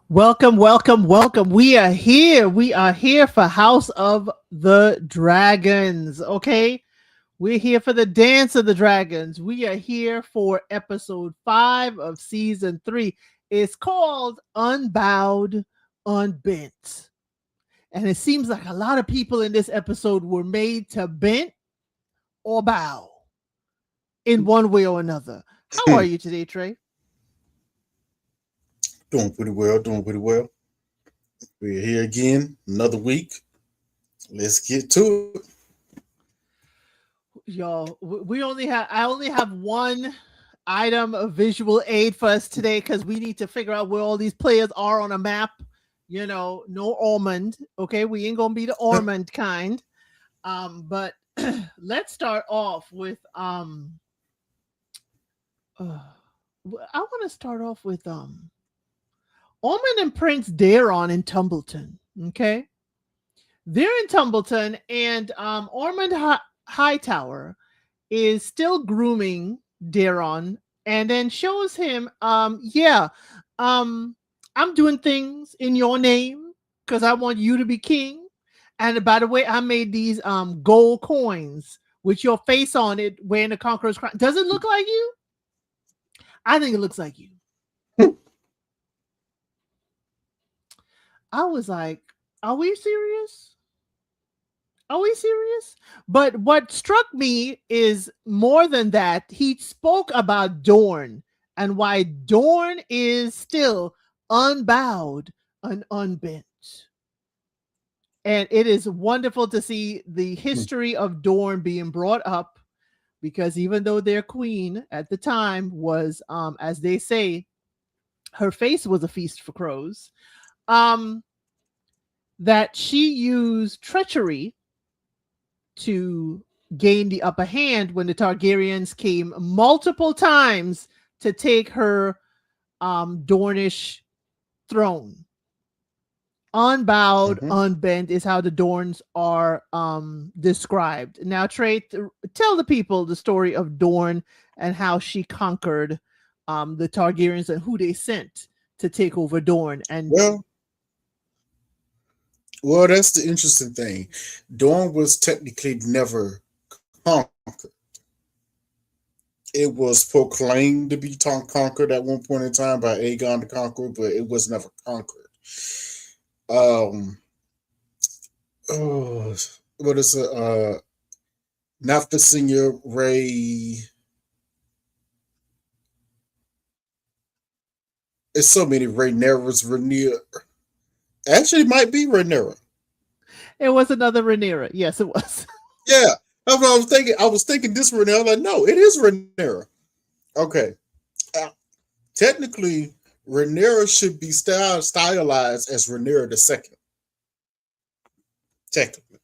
Welcome, welcome, welcome. We are here. We are here for House of the Dragons. Okay. We're here for the Dance of the Dragons. We are here for episode 5 of season 3. It's called Unbowed, Unbent. And it seems like a lot of people in this episode were made to bent or bow in one way or another. How are you today, Trey? Doing pretty well, doing pretty well. We're here again, another week. Let's get to it. Y'all, we only have I only have one item of visual aid for us today because we need to figure out where all these players are on a map. No Aemond. Okay, we ain't gonna be the Aemond kind. But let's start off with I want to start off with Aemond and Prince Daron in Tumbleton. Okay, they're in Tumbleton, and Aemond Hightower is still grooming Daron, and then shows him, I'm doing things in your name because I want you to be king. And by the way, I made these gold coins with your face on it wearing the Conqueror's crown. Does it look like you? I think it looks like you. I was like, are we serious? Are we serious? But what struck me is more than that, he spoke about Dorne and why Dorne is still unbowed and unbent. And it is wonderful to see the history of Dorne being brought up because even though their queen at the time was, as they say, her face was a feast for crows, that she used treachery to gain the upper hand when the Targaryens came multiple times to take her Dornish throne. Unbowed, unbent is how the Dorns are described. Now, Trey, tell the people the story of Dorne and how she conquered the Targaryens and who they sent to take over Dorne. And well, that's the interesting thing. Dorne was technically never conquered. It was proclaimed to be conquered at one point in time by Aegon the Conqueror, but it was never conquered. What is it? Not the senior Ray. It's so many Rhaenyra. Actually, it might be Rhaenyra. It was another Rhaenyra. Yes, it was. Yeah, that's what I was thinking. I was thinking this Rhaenyra. I'm like, no, it is Rhaenyra. Okay. Technically, Rhaenyra should be stylized as Rhaenyra the Second. Technically,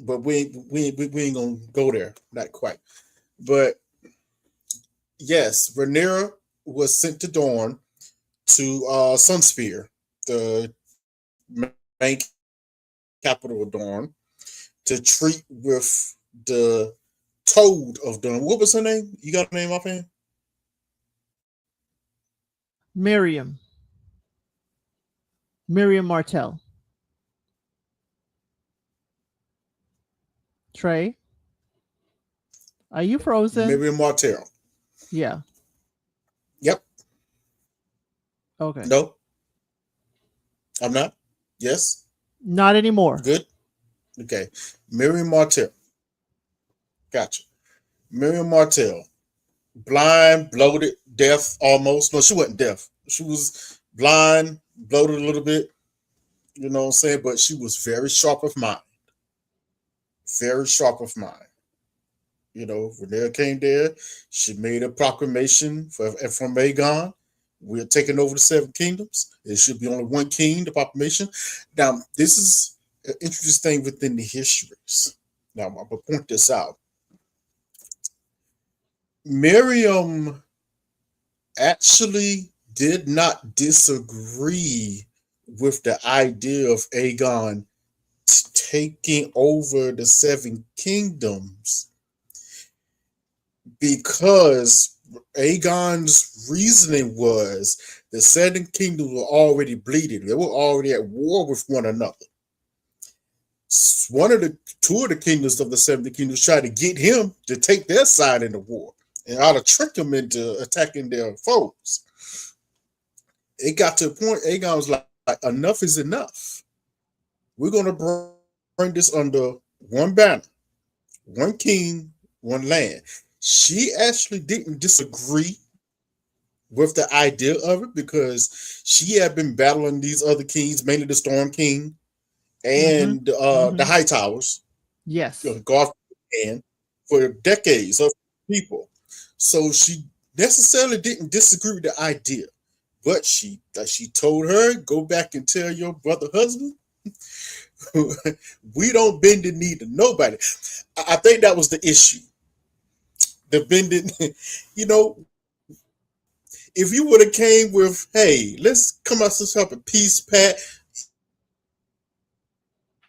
but we ain't gonna go there. Not quite. But yes, Rhaenyra was sent to Dorne to Sunspear, the main capital of Dorne, to treat with the Toad of Dorne. What was her name? You got a name offhand? Miriam Martell. Trey, are you frozen? Miriam Martell. Yeah. Yep. Okay. No, I'm not. Yes. Not anymore. Good. Okay. Miriam Martell. Gotcha. Miriam Martell. Blind, bloated, deaf almost. No, she wasn't deaf. She was blind, bloated a little bit. You know what I'm saying? But she was very sharp of mind. Very sharp of mind. Rhaenyra came there. She made a proclamation from Aegon. We're taking over the Seven Kingdoms. There should be only one king, the proclamation. Now, this is an interesting thing within the histories. Now, I'm going to point this out. Miriam actually did not disagree with the idea of Aegon taking over the Seven Kingdoms because Aegon's reasoning was the Seven Kingdoms were already bleeding. They were already at war with one another. Two of the kingdoms of the Seven Kingdoms tried to get him to take their side in the war and how to trick them into attacking their foes. It got to a point, Aegon was like, enough is enough. We're going to bring this under one banner, one king, one land. She actually didn't disagree with the idea of it because she had been battling these other kings, mainly the Storm King and the High Towers, Yes. Garth and for decades of people. So she necessarily didn't disagree with the idea, but she told her, go back and tell your brother husband, we don't bend the knee to nobody. I think that was the issue. The bending, you know, if you would have came with, hey, let's come out some type of peace pat,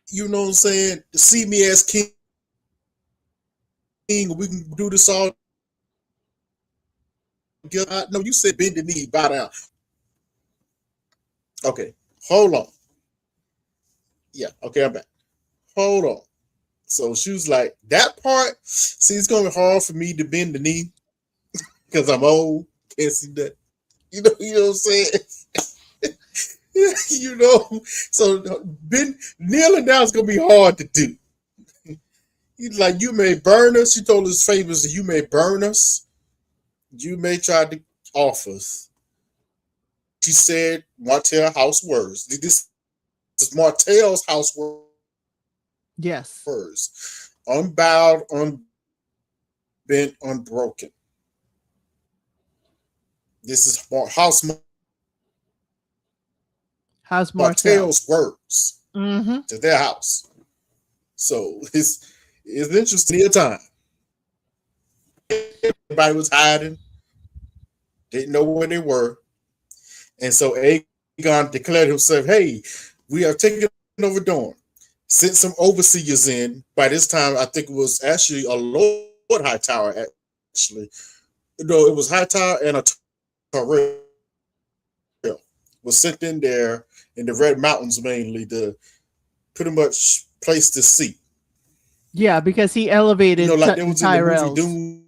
you know what I'm saying? See me as king, we can do this all together. No, you said bend the knee, bow down. Okay, hold on. Yeah, okay, I'm back. Hold on. So she was like, that part, see, it's gonna be hard for me to bend the knee because I'm old. Can't see that. You know what I'm saying? You know, so kneeling down is gonna be hard to do. He's like, you may burn us. She told us famously, you may burn us. You may try to off us. She said Martell house words. This is Martell's house Yes. words. Unbowed, unbent, unbroken. This is House Martell. Martell's words to their house. So it's interesting at time. Everybody was hiding, didn't know where they were. And so Aegon declared himself, hey, we are taking over Dorne. Sent some overseers in. By this time, I think it was actually a Lord Hightower, actually. No, it was Hightower and a Tyrell was sent in there in the Red Mountains mainly to pretty much place the seat. Yeah, because he elevated like there was in the movie Tyrells. Dune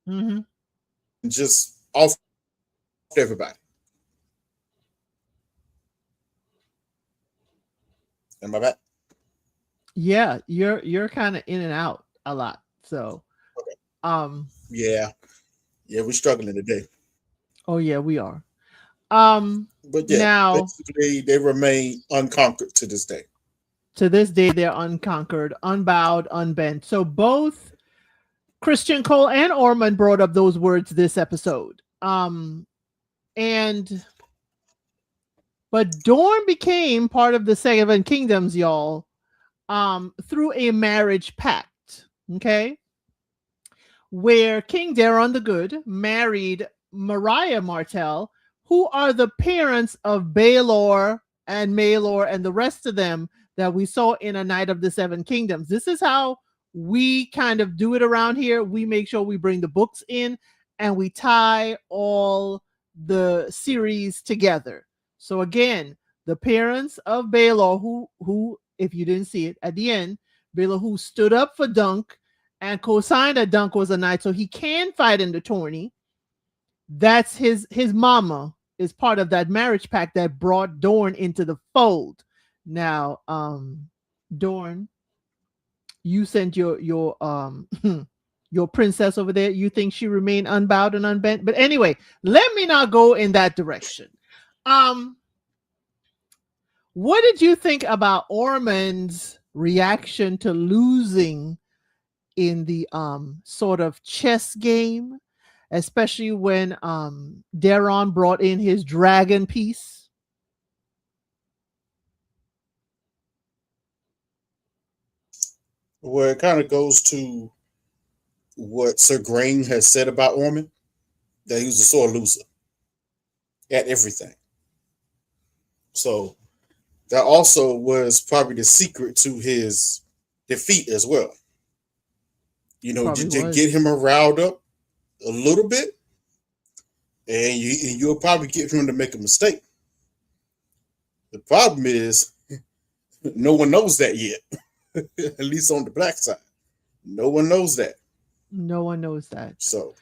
and just off everybody. Am I back? Yeah, you're kind of in and out a lot. So, okay. Yeah, we're struggling today. Oh yeah, we are. But yeah, now basically they remain unconquered to this day. To this day, they're unconquered, unbowed, unbent. So both Christian Cole and Ormond brought up those words this episode. But Dorne became part of the Seven Kingdoms, y'all, through a marriage pact. Okay. Where King Daeron the Good married Mariah Martell, who are the parents of Baelor and Maelor and the rest of them that we saw in A Night of the Seven Kingdoms. This is how we kind of do it around here. We make sure we bring the books in and we tie all the series together. So again, the parents of Baelor, who, if you didn't see it at the end, Baelor, who stood up for Dunk and co-signed that Dunk was a knight, so he can fight in the tourney. That's his mama is part of that marriage pact that brought Dorne into the fold. Now, Dorne, you sent your your princess over there. You think she remained unbowed and unbent? But anyway, let me not go in that direction. What did you think about Ormond's reaction to losing in the sort of chess game, especially when Daeron brought in his dragon piece? Well, it kind of goes to what Sir Grain has said about Ormond, that he was a sore loser at everything. So that also was probably the secret to his defeat as well. You know, to get him riled up a little bit, and you'll probably get him to make a mistake. The problem is no one knows that yet. At least on the black side, no one knows that. No one knows that. So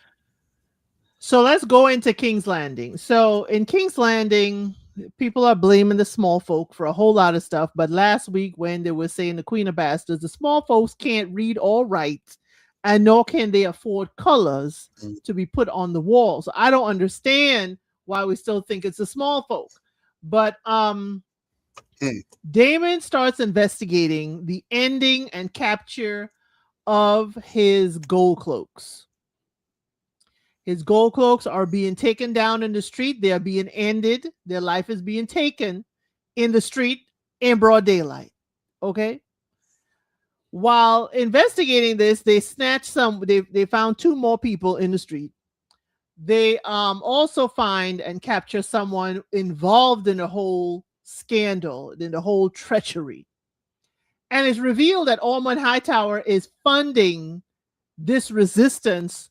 So let's go into King's Landing. So in King's Landing, people are blaming the small folk for a whole lot of stuff. But last week, when they were saying the Queen of Bastards, the small folks can't read or write, and nor can they afford colors to be put on the wall. So I don't understand why we still think it's the small folk. But Daemon starts investigating the ending and capture of his gold cloaks. His gold cloaks are being taken down in the street. They are being ended. Their life is being taken in the street in broad daylight. Okay. While investigating this, they snatched some. They found 2 more people in the street. They also find and capture someone involved in the whole scandal, in the whole treachery. And it's revealed that Aemond Hightower is funding this resistance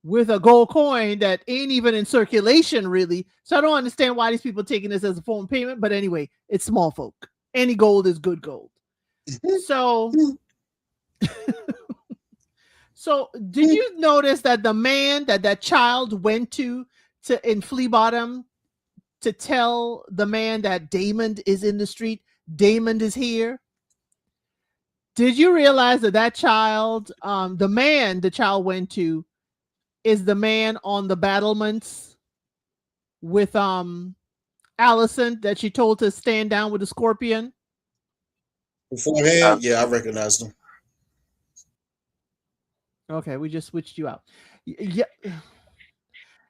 with a gold coin that ain't even in circulation, really. So I don't understand why these people are taking this as a form of payment. But anyway, it's small folk. Any gold is good gold. So, so did you notice that the man that child went to in Flea Bottom to tell the man that Daemon is in the street, Daemon is here? Did you realize that child, the man the child went to, is the man on the battlements with Allison that she told to stand down with the scorpion? Beforehand, yeah, I recognized him. Okay, we just switched you out. Yeah,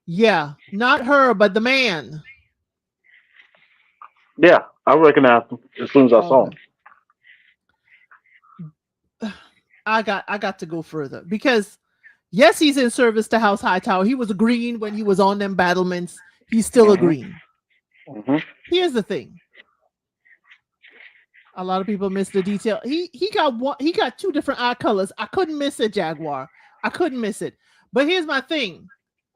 yeah, not her, but the man. Yeah, I recognized him as soon as I saw him. I got to go further because yes, he's in service to House Hightower. He was agreeing when he was on them battlements. He's still agreeing. Here's the thing. A lot of people miss the detail. He got 2 different eye colors. I couldn't miss it, Jaguar. I couldn't miss it. But here's my thing.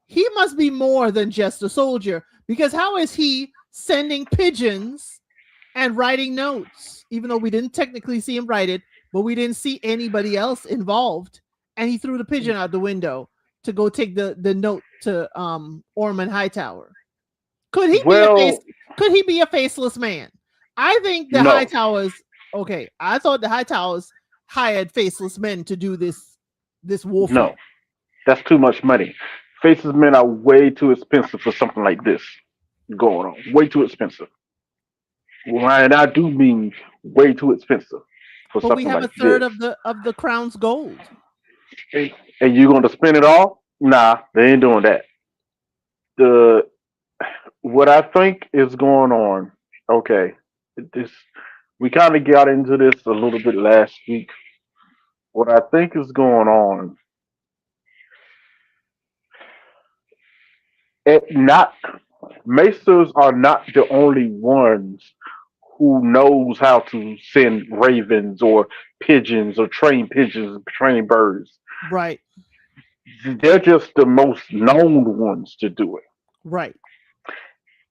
He must be more than just a soldier, because how is he sending pigeons and writing notes? Even though we didn't technically see him write it, but we didn't see anybody else involved. And he threw the pigeon out the window to go take the note to Aemond Hightower. Could he be a faceless man? I think the Hightowers. Okay, I thought the Hightowers hired faceless men to do this warfare. No, that's too much money. Faceless men are way too expensive for something like this going on. Way too expensive. And I do mean way too expensive for but something like this. But we have a third of the crown's gold. And you're going to spend it all? Nah, they ain't doing that. What I think is going on, okay, we kind of got into this a little bit last week. What I think is going on, Maesters are not the only ones who knows how to send ravens or pigeons or train pigeons, train birds. Right. They're just the most known ones to do it. Right.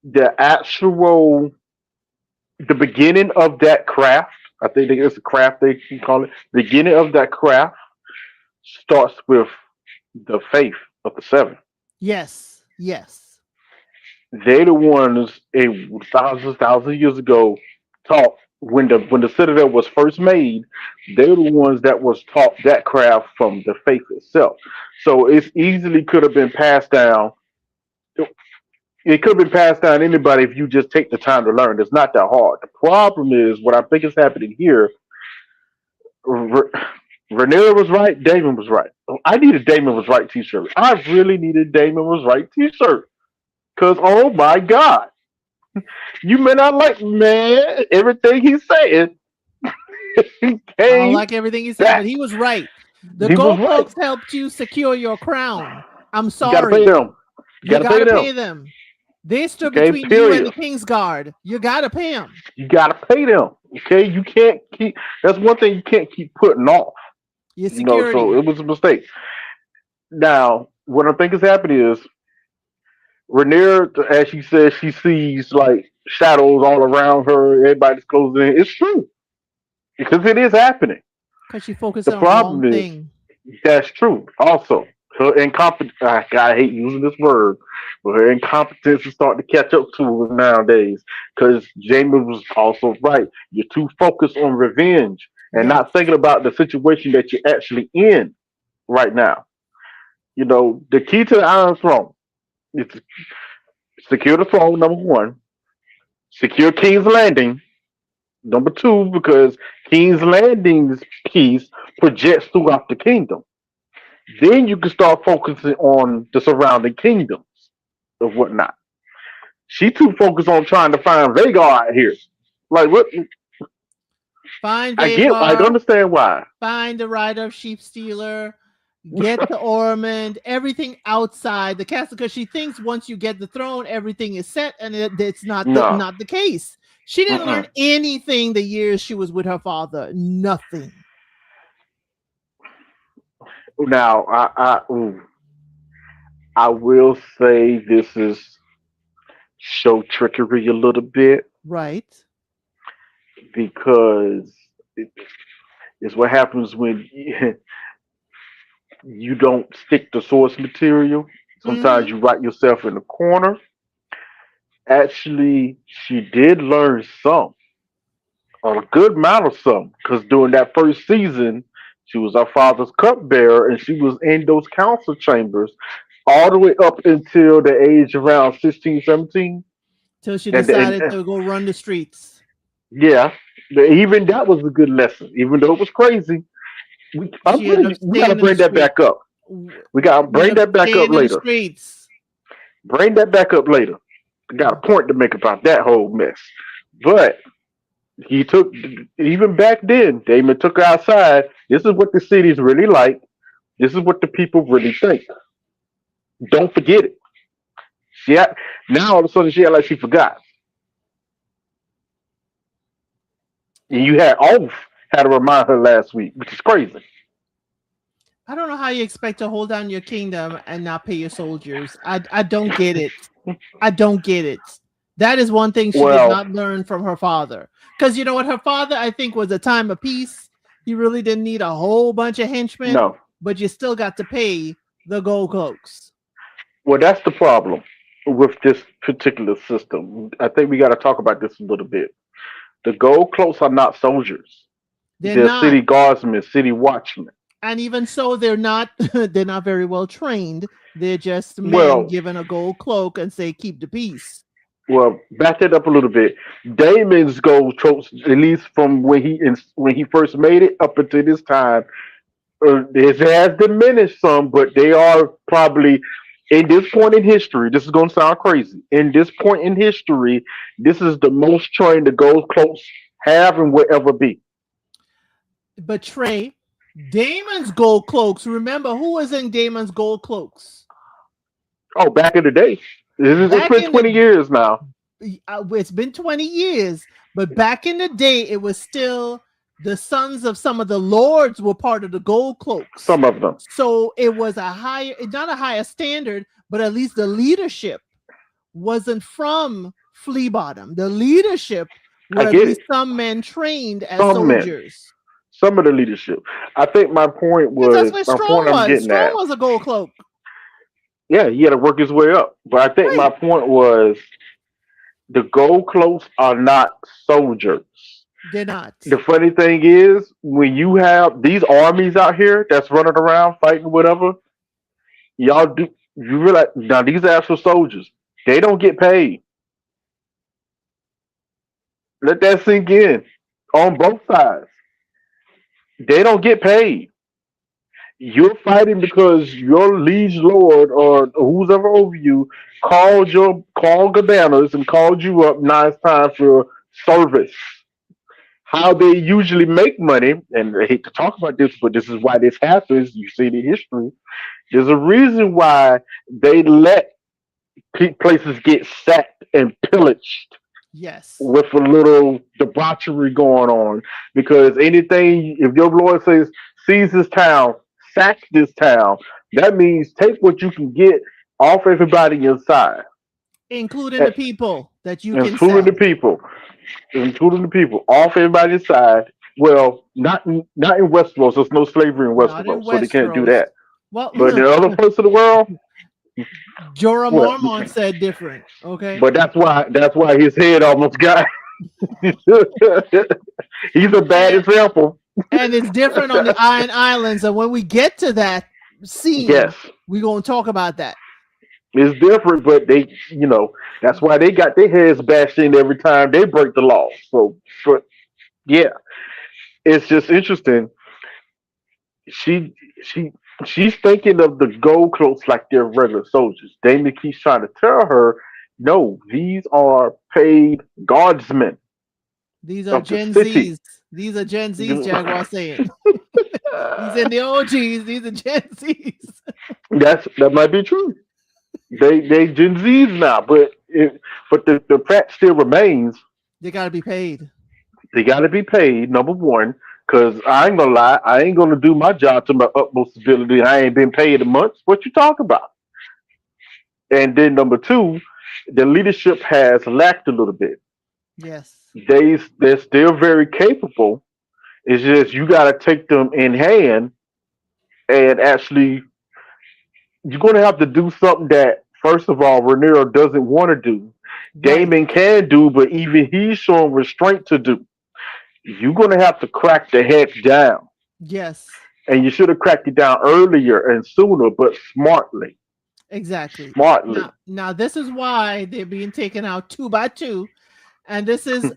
The beginning of that craft, I think it's a craft they can call it. The beginning of that craft starts with the faith of the 7. Yes. Yes. They're the ones thousands years ago taught when the citadel was first made. They're the ones that was taught that craft from the faith itself. So it's easily could have been passed down. It could have been passed down to anybody if you just take the time to learn. It's not that hard. The problem is what I think is happening here. Rhaenyra was right. Daemon was right. I needed Daemon was right t-shirt. I really needed Daemon was right t-shirt. Because, oh my God. You may not like, man, everything he's saying. I don't like everything he said, but he was right. The gold folks helped you secure your crown. I'm sorry. You gotta pay them. They stood between you and the King's Guard. You gotta pay them. You gotta pay them. Okay, you can't keep. That's one thing you can't keep putting off. Your security. So it was a mistake. Now, what I think is happening is Rhaenyra, as she says, she sees like shadows all around her. Everybody's closing in. It's true because it is happening. Because she focused The on the wrong problem is thing. that's true. Also, her incompetence. I hate using this word, but her incompetence is starting to catch up to her nowadays. Because Jamie was also right. You're too focused on revenge and Yes. not thinking about the situation that you're actually in right now. You know, the key to the Iron Throne is secure the throne. Number one, secure King's Landing. Number two, because King's Landing's piece projects throughout the kingdom. Then you can start focusing on the surrounding kingdoms of whatnot. She too focused on trying to find Vagar out here. Like what? Find I Vagar, understand why. find the rider of Sheep Stealer, get the Ormond, everything outside the castle, because she thinks once you get the throne, everything is set, and it's No. not the case. She didn't learn Mm-mm. anything the years she was with her father. Nothing. Now I will say this is show trickery a little bit Right. because it's what happens when you don't stick to source material. Sometimes Mm-hmm. you write yourself in a corner. Actually, she did learn some, a good amount of some, because during that first season, she was our father's cupbearer, and she was in those council chambers all the way up until the age around 16, 17. Till she And decided to go run the streets. yeah, even that was a good lesson, even though it was crazy. She ended up We got to staying in the bring that street. back up. We got to She ended bring up that back up staying in the later. streets. Bring that back up later. I got a point to make about that whole mess. But he took, even back then, Damon took her outside. This is what the city's really like. This is what the people really think. Don't forget it. She had, now all of a sudden she had like she forgot. And you had off had to remind her last week, which is crazy. I don't know how you expect to hold down your kingdom and not pay your soldiers. I don't get it. I don't get it. That is one thing she did Well, not learn from her father. Because you know what? Her father, I think, was a time of peace. He really didn't need a whole bunch of henchmen, no. but you still got to pay the gold cloaks. Well, that's the problem with this particular system. I think we got to talk about this a little bit. The gold cloaks are not soldiers. They're They're not. city guardsmen, city watchmen. And even so, they're not they're not very well trained. They're just men Well, given a gold cloak and say, keep the peace. back that up a little bit. Damon's gold tropes, at least from when he first made it up until this time, it has diminished some, but they are probably in this point in history. This is going to sound crazy. In this point in history, this is the most trained the gold cloaks have and will ever be. But Trey, Damon's gold cloaks. Remember who was in Damon's gold cloaks? Oh, back in the day, it's Back been in 20 years now. it's been 20 years, but back in the day, it was still the sons of some of the lords were part of the gold cloaks. Some of them. So it was a higher, not a higher standard, but at least the leadership wasn't from flea bottom. The leadership I were at get it. least some men trained as Some men, soldiers. some of the leadership. I think Because that's where my Strong point I'm was. getting Strong at. was a gold cloak. Yeah, he had to work his way up. But I think my Right. point was the gold cloaks are not soldiers. They're not. The funny thing is, when you have these armies out here that's running around fighting whatever, y'all do you realize now these are actual soldiers. They don't get paid. Let that sink in. On both sides. They don't get paid. You're fighting because your liege lord or who's ever over you called the banners and called you up. Now it's time for service. How they usually make money, and I hate to talk about this, but this is why this happens. You see the history. There's a reason why they let places get sacked and pillaged Yes. with a little debauchery going on. Because anything, if your lord says, seize this town, sack this town, that means take what you can get off everybody inside. including the people that you can including the sell. people, including the people, off everybody's side. Well, not in Westeros. There's no slavery in Not in Westeros, so they can't do Westeros. that. Well, But in other parts of the world, Jorah well, Mormont said different. Okay. but that's why his head almost got. He's a bad And example. and it's different on the Iron Islands. And when we get to that scene, Yes, we're gonna talk about that. it's different, but that's why they got their heads bashed in every time they break the law. So, but yeah, it's just interesting. She she she's thinking of the gold cloaks like they're regular soldiers. Damon keeps trying to tell her, no, these are paid guardsmen These are of the Gen city. Zs. These are Gen Zs, Jaguar saying. He's in the OGs. These are Gen Zs. That might be true. They Gen Zs now, but the fact still remains. They gotta be paid. They got to be paid. Number one, because I ain't gonna lie, I ain't gonna do my job to my utmost ability. I ain't been paid a month. What you talking about? And then number two, the leadership has lacked a little bit. Yes. They're still very capable. It's just you got to take them in hand and actually you're going to have to do something that first of all Rhaenyra doesn't want to do. Right. Damon can do, but even he's showing restraint to do. You're going to have to crack the heads down, Yes. and you should have cracked it down earlier and sooner, but smartly. Exactly. Smartly. Now this is why they're being taken out two by two. And this is,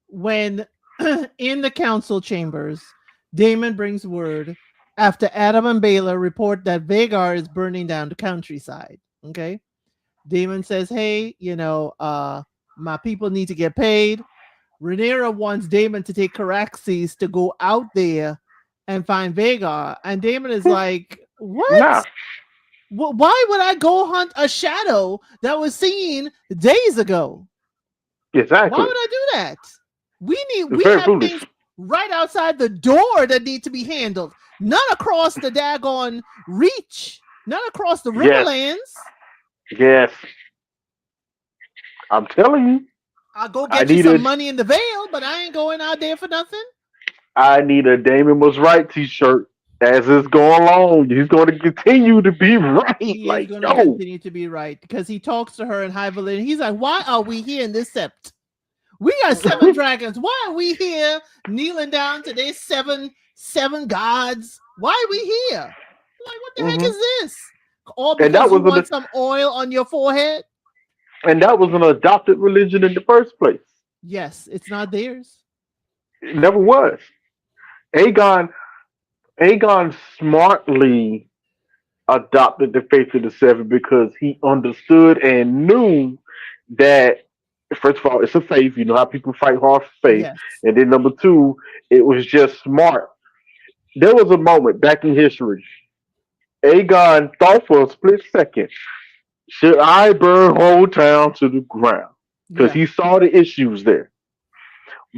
when in the council chambers, Damon brings word after Adam and Baylor report that Vagar is burning down the countryside. Okay. Damon says, hey, my people need to get paid. Rhaenyra wants Damon to take Caraxes to go out there and find Vagar. And Damon is like, Nah, what? Why would I go hunt a shadow that was seen days ago? Why would exactly. I do that? It's We very have foolish. things right outside the door that need to be handled, not across the daggone reach, not across the Yes, riverlands. yes. I'm telling you, I'll go I get you need some a money in the veil, but I ain't going out there for nothing. I need a Damon was right T-shirt. As it's going along, he's going to continue to be right. He is Like, going to yo, continue to be right because he talks to her in High Valyrian. He's like, why are we here in this sept? We got seven dragons. Why are we here kneeling down to their seven gods? Why are we here? Like, what the heck hmm is this? All and that because you was want some oil on your forehead? an adopted religion in the first place. Yes, it's not theirs. It never was. Aegon Aegon smartly adopted the faith of the seven because he understood and knew that first of all, it's a faith. You know how people fight hard for faith, Yes. and then number two, it was just smart. There was a moment back in history. Aegon thought for a split second, should I burn whole town to the ground? Because Yeah. he saw the issues there.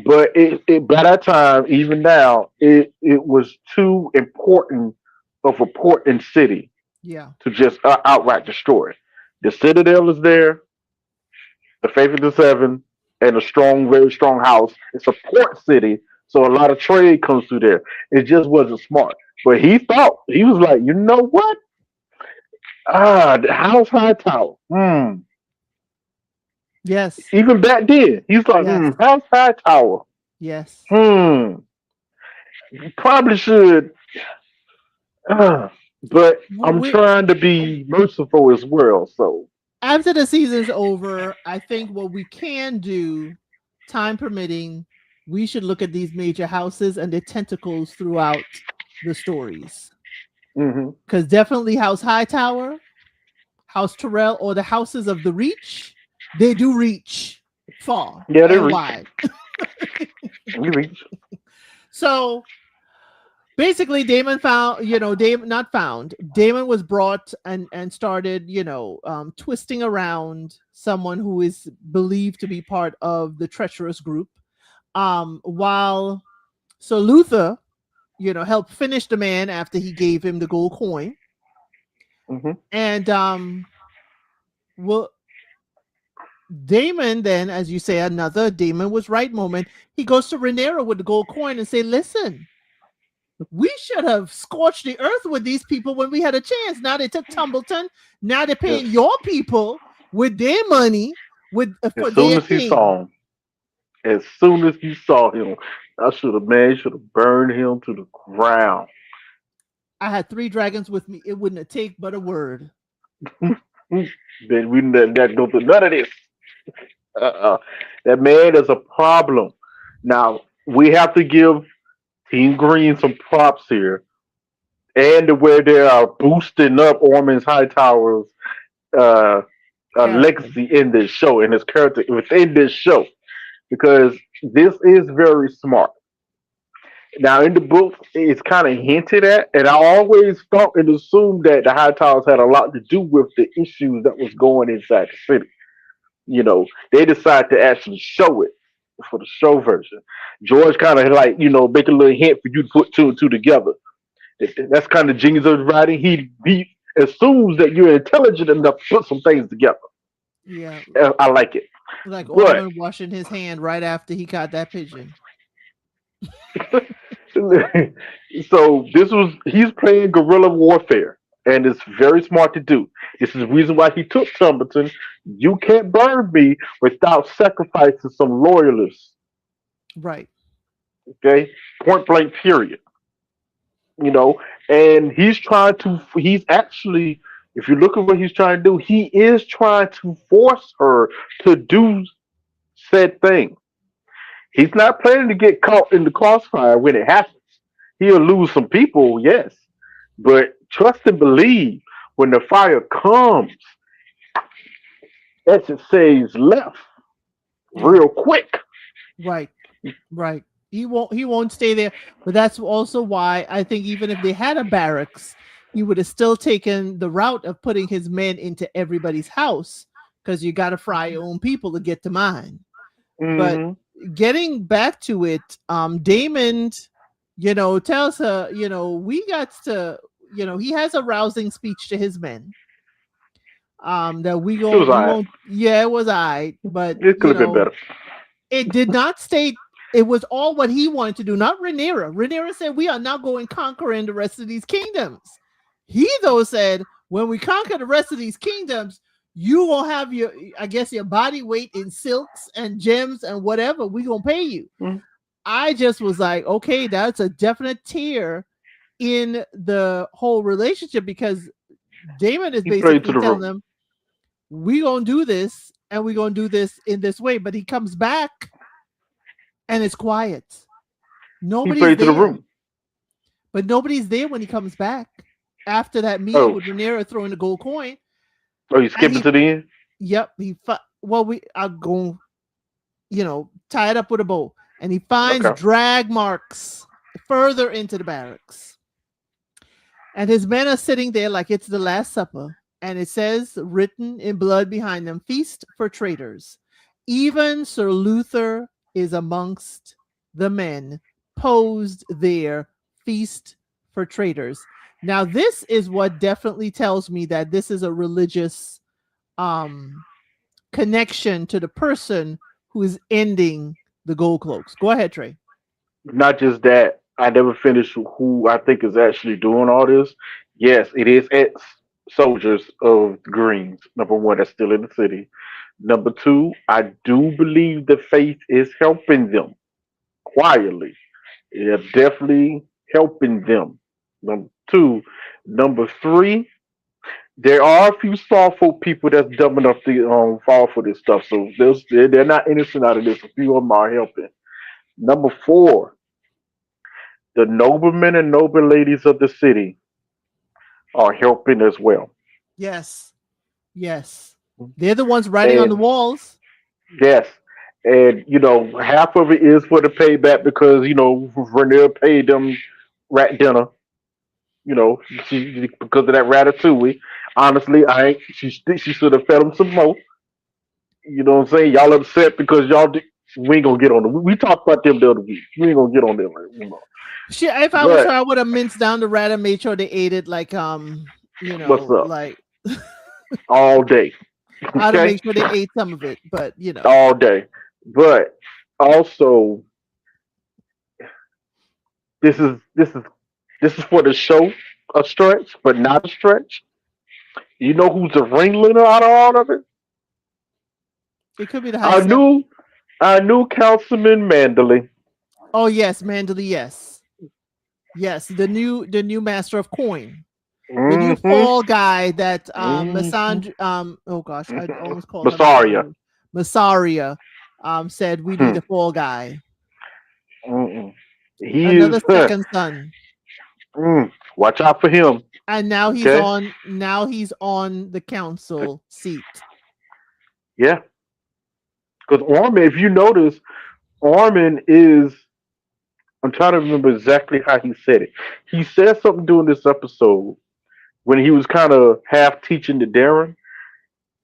But by that time, even now, it was too important of a port and city Yeah. to just outright destroy it. The citadel is there, the faith of the seven, and a strong, very strong house. It's a port city, so a lot of trade comes through there. It just wasn't smart. But he was like, you know what? The House Hightower. Yes. Even back then, he's like, Yes. House Hightower. Yes. Hmm. You probably should. But I'm We trying to be merciful as well. So, After the season's over, I think what we can do, time permitting, we should look at these major houses and their tentacles throughout the stories. hmm Because definitely House Hightower, House Tyrell, or the houses of the Reach, they do reach far yeah, they and reach. wide. We reach. So basically, Damon found, Damon not found. Damon was brought and started, twisting around someone who is believed to be part of the treacherous group. While Sir Luther, helped finish the man after he gave him the gold coin. hmm And well, Damon, then, as you say, another Damon was right moment. He goes to Rhaenyra with the gold coin and say, "Listen, we should have scorched the earth with these people when we had a chance. Now they took Tumbleton. Now they're Yes. paying your people with their money As for soon their as he saw king." him, as soon as he saw him, I should have, man, should have burned him to the ground. I had 3 dragons with me. It wouldn't have take but a word. Then we not go through none of this. Uh-uh. That man is a problem. Now we have to give Team Green some props here, and the way they are boosting up Ormon's Hightower's uh, Character. legacy in this show and his character within this show, because this is very smart. Now, in the book, it's kind of hinted at, and I always thought and assumed that the Hightowers had a lot to do with the issues that was going inside the city. They decided to actually show it for the show version. George kind of like, make a little hint for you to put two and two together. That's kind of genius of his writing. He assumes that you're intelligent enough to put some things together. Yeah, I like it. like But Ormond washing his hand right after he caught that pigeon. so he's playing guerrilla warfare, and it's very smart to do. This is the reason why he took Tumbleton. You can't burn me without sacrificing some loyalists. Right. Okay, point blank. Period. You know, and He's actually, if you look at what he's trying to do, he is trying to force her to do said thing. He's not planning to get caught in the crossfire when it happens. He'll lose some people, yes, but trust and believe when the fire comes, Essex says left Yeah. real quick. Right. Right. He won't stay there. But that's also why I think even if they had a barracks, he would have still taken the route of putting his men into everybody's house because you got to fry your own people to get to mine. But Hmm. getting back to it, Damon, tells her, we got to, he has a rousing speech to his men. That we It was going we alright. won't. Yeah, it was I, but It could have been better. it did not state. It was all what he wanted to do, not Rhaenyra. Rhaenyra said, "We are now going conquering the rest of these kingdoms." He though said, "When we conquer the rest of these kingdoms, you gonna have your body weight in silks and gems and whatever. We gonna pay you." Mhm. I just was like, okay, that's a definite tear in the whole relationship because Damon is He played to basically the telling room. them, "We gonna do this, and we gonna do this in this way." But he comes back and it's quiet. He Nobody's played to the there. room. But nobody's there when he comes back after that meeting Oh, with Rhaenyra throwing the gold coin. oh, you And skipping to the end? we are going, tie it up with a bow. And he finds Okay. drag marks further into the barracks. And his men are sitting there like it's the Last Supper. And it says, written in blood behind them, "Feast for traitors. Even Sir Luther is amongst the men posed there, feast for traitors." Now, this is what definitely tells me that this is a religious um, connection to the person who is ending the gold cloaks. Go ahead, Trey. Not just that, I never finished who I think is actually doing all this. Yes, it is ex soldiers of the Greens. Number one, that's still in the city. Number two, I do believe the faith is helping them quietly. They're definitely helping them. Number two. Number three, there are a few thoughtful people that's dumb enough to fall for this stuff. So they're not innocent out of this. A few of them are helping. Number four, the noblemen and noble ladies of the city are helping as well. Yes. Yes. They're the ones writing on the And walls. yes, and half of it is for the payback because Rhaenyra paid them rat dinner. Because of that ratatouille. Honestly, I ain't. She should have fed them some more. You know what I'm saying? Y'all upset because we ain't gonna get on them. We talked about them the other week. We ain't gonna get on them. If I was her, But I would have minced down the rat and made sure they ate it like what's up? like All day. I had to Okay, make sure they ate some of it, but all day. But also, this is for the show a stretch, but not a stretch. You know who's the ringleader out of all of it? it could be the high Our step. new our new Councilman Mandley. Oh yes, Mandely, yes. Yes, the new master of coin. The new Mm-hmm. fall guy that Mm-hmm. oh gosh, I almost called her Massaria. Massaria said we need Hmm. a fall guy. Mm-mm. He is. Another second son. Watch out for him. And now Okay. he's on the council seat. Yeah. Because Orman, if you notice, Orman is. I'm trying to remember exactly how he said it. He said something during this episode when he was kind of half teaching to Darren,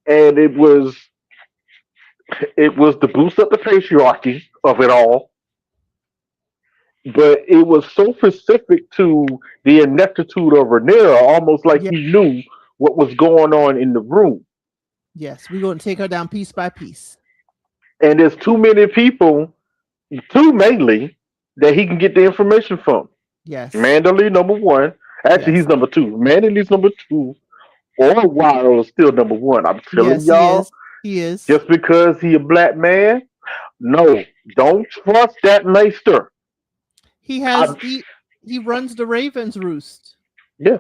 and it was to boost up the patriarchy of it all, but it was so specific to the ineptitude of Rhaenyra, almost like Yeah, he knew what was going on in the room. yes, we're going to take her down piece by piece. And there's too many people, two mainly, that he can get the information from. Yes. Mandalay number one. Actually, Yes. he's number two. Mandalay's number two. Or Wild is still number one. I'm telling Yes, he y'all, is. He is. just because he a black man, no, don't trust that maester. He I, has he runs the Ravens Roost. yeah,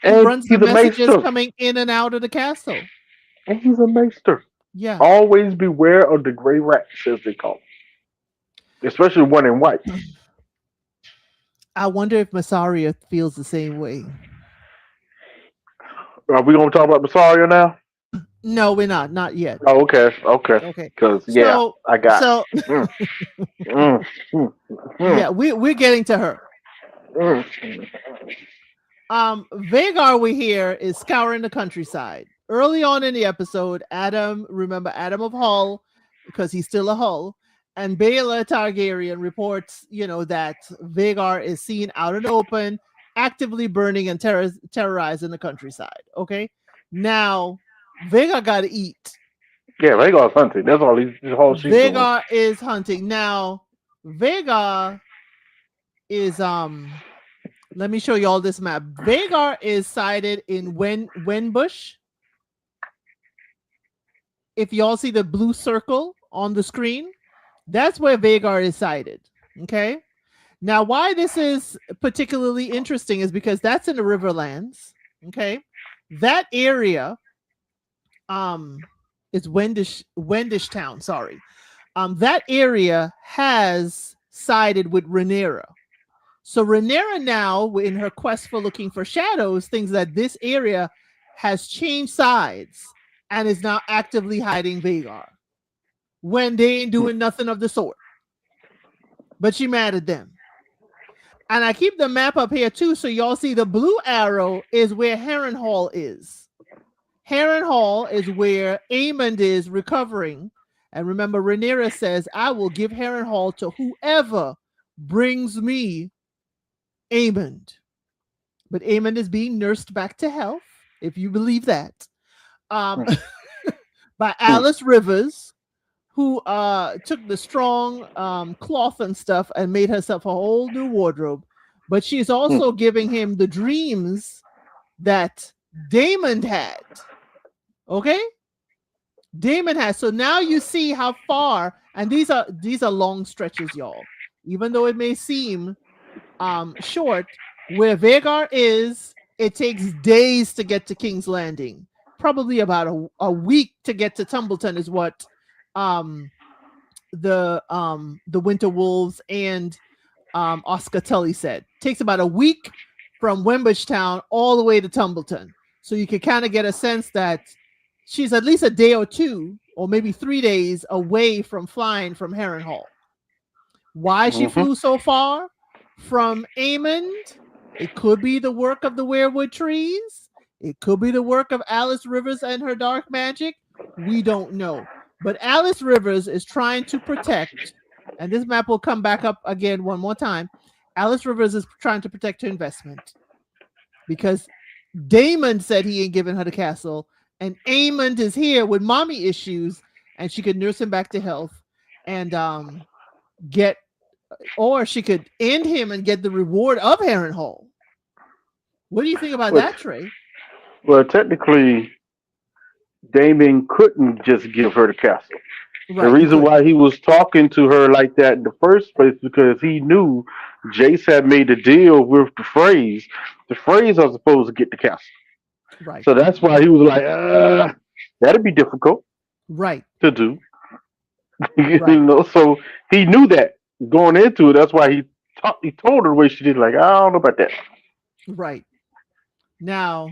He and runs the he's a messages maester. coming in and out of the castle. And he's a maester. Yeah. Always beware of the gray rats, as they call them. Especially one in white. I wonder if Massaria feels the same way. Are we going to talk about Masario now? No, we're not. Not yet. Oh, okay, okay. Okay. Because, yeah, So I got so mm, mm, mm, mm, yeah, we're getting to her. mm. Vagar we hear is scouring the countryside. Early on in the episode, remember Adam of Hull, because he's still a Hull, and Baela Targaryen reports, that Vagar is seen out in the open, actively burning and terrorizing the countryside. Okay. Now, Vagar got to eat. Yeah, Rhaegar's hunting. That's all she's doing. Vagar is hunting. Now, Vagar is let me show you all this map. Vagar is sighted in Wenbush. If y'all see the blue circle on the screen, that's where Vagar is sighted. Okay. Now, why this is particularly interesting is because that's in the Riverlands. Okay. That area is Wendish Town. Sorry. That area has sided with Rhaenyra. So Rhaenyra now, in her quest for looking for shadows, thinks that this area has changed sides and is now actively hiding Vagar when they ain't doing nothing of the sort. But she mad at them. And I keep the map up here too, so y'all see the blue arrow is where Harrenhal is. Harrenhal is where Aemond is recovering. And remember, Rhaenyra says, I will give Harrenhal to whoever brings me Aemond. But Aemond is being nursed back to health, if you believe that, by Alice Rivers, who took the strong cloth and stuff and made herself a whole new wardrobe. But she's also giving him the dreams that Daemon had. Okay? Daemon has. So now you see how far, and these are long stretches, y'all. Even though it may seem short, where Vagar is, it takes days to get to King's Landing. Probably about a week to get to Tumbleton is what the Winter Wolves and Oscar Tully said. Takes about a week from Wembush Town all the way to Tumbleton. So you can kind of get a sense that she's at least a day or two, or maybe 3 days away from flying from Harrenhal. Why she flew so far from Aemond? It could be the work of the weirwood trees. It could be the work of Alice Rivers and her dark magic. We don't know. But Alice Rivers is trying to protect, and this map will come back up again one more time. Alice Rivers is trying to protect her investment because Daemon said he ain't giving her the castle, and Aemond is here with mommy issues, and she could nurse him back to health, and get, or she could end him and get the reward of Harrenhal. What do you think about But that, Trey? well, technically, Damon couldn't just give her the castle. The Right, he reason couldn't. why he was talking to her like that in the first place because he knew Jace had made a deal with the phrase. The phrase are supposed to get the castle. Right, So that's why he was like, that'd be difficult right, to do. you right, know, so he knew that going into it. That's why he told her the way she did. Like, I don't know about that. right. Now,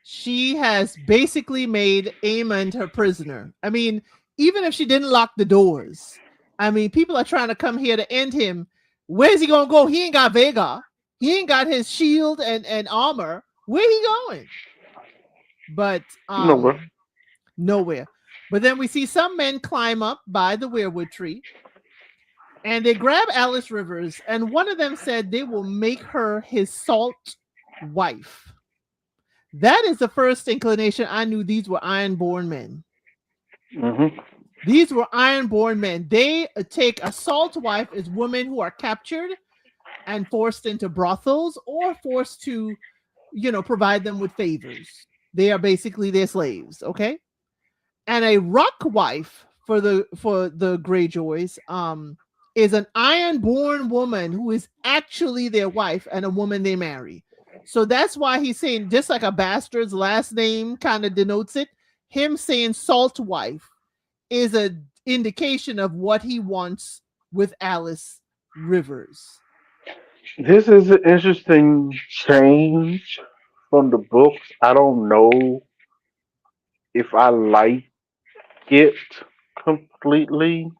she has basically made Aemond her prisoner. I mean, even if she didn't lock the doors, I mean, people are trying to come here to end him. Where's he gonna go? He ain't got Vhagar. He ain't got his shield and armor. Where he going? But Nowhere. nowhere. But then we see some men climb up by the weirwood tree, and they grab Alice Rivers, and one of them said they will make her his salt wife. That is the first inclination I knew these were ironborn men. Hmm. These were ironborn men. They take a salt wife as women who are captured and forced into brothels or forced to, provide them with favors. They are basically their slaves, okay? And a rock wife for the Greyjoys is an ironborn woman who is actually their wife and a woman they marry. So that's why he's saying, just like a bastard's last name kind of denotes it, him saying salt wife is an indication of what he wants with Alice Rivers. This is an interesting change from the books. I don't know if I like it completely.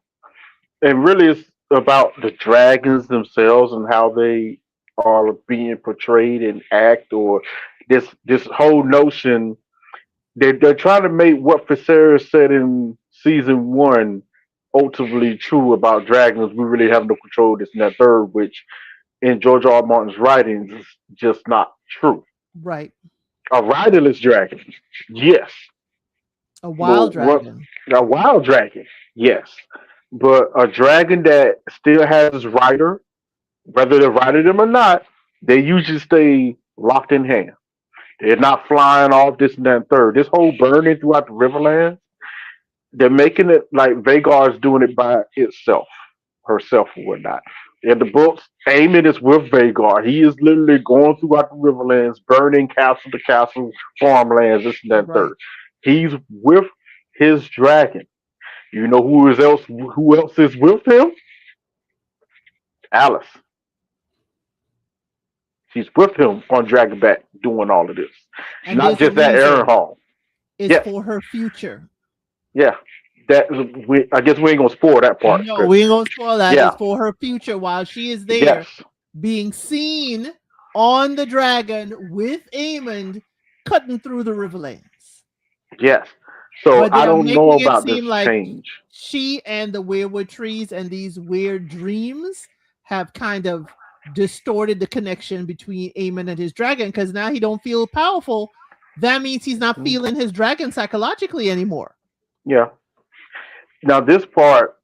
And really, it's about the dragons themselves and how they are being portrayed and act, or this whole notion. They're trying to make what Viserys said in season one ultimately true about dragons. We really have no control of this and that third, which in George R. R. Martin's writings is just not true. Right. A riderless dragon, yes. A Well, wild what dragon. a wild dragon, yes. But a dragon that still has its rider, whether they rider them or not, they usually stay locked in hand. They're not flying off this and that and third. This whole burning throughout the Riverlands, they're making it like Vagar's doing it by itself, herself or whatnot. In the books, Aemond is with Vagar. He is literally going throughout the Riverlands, burning castle to castle, farmlands, this and that and Right. third. He's with his dragon. You know who else is with him? Alice. She's with him on Dragonback doing all of this. And Not there's a just that Aaron reason. Hall. It's Yes. for her future. Yeah. I guess we ain't gonna spoil that part. No, 'Cause- we ain't gonna spoil that. yeah. It's for her future while she is there Yes. being seen on the dragon with Aemond cutting through the Riverlands. Yes. So But I they're don't know making it about this seem like change. she and the weirwood trees and these weird dreams have kind of distorted the connection between Aemon and his dragon, because now he don't feel powerful. That means he's not Mhm. feeling his dragon psychologically anymore. Yeah. Now this part,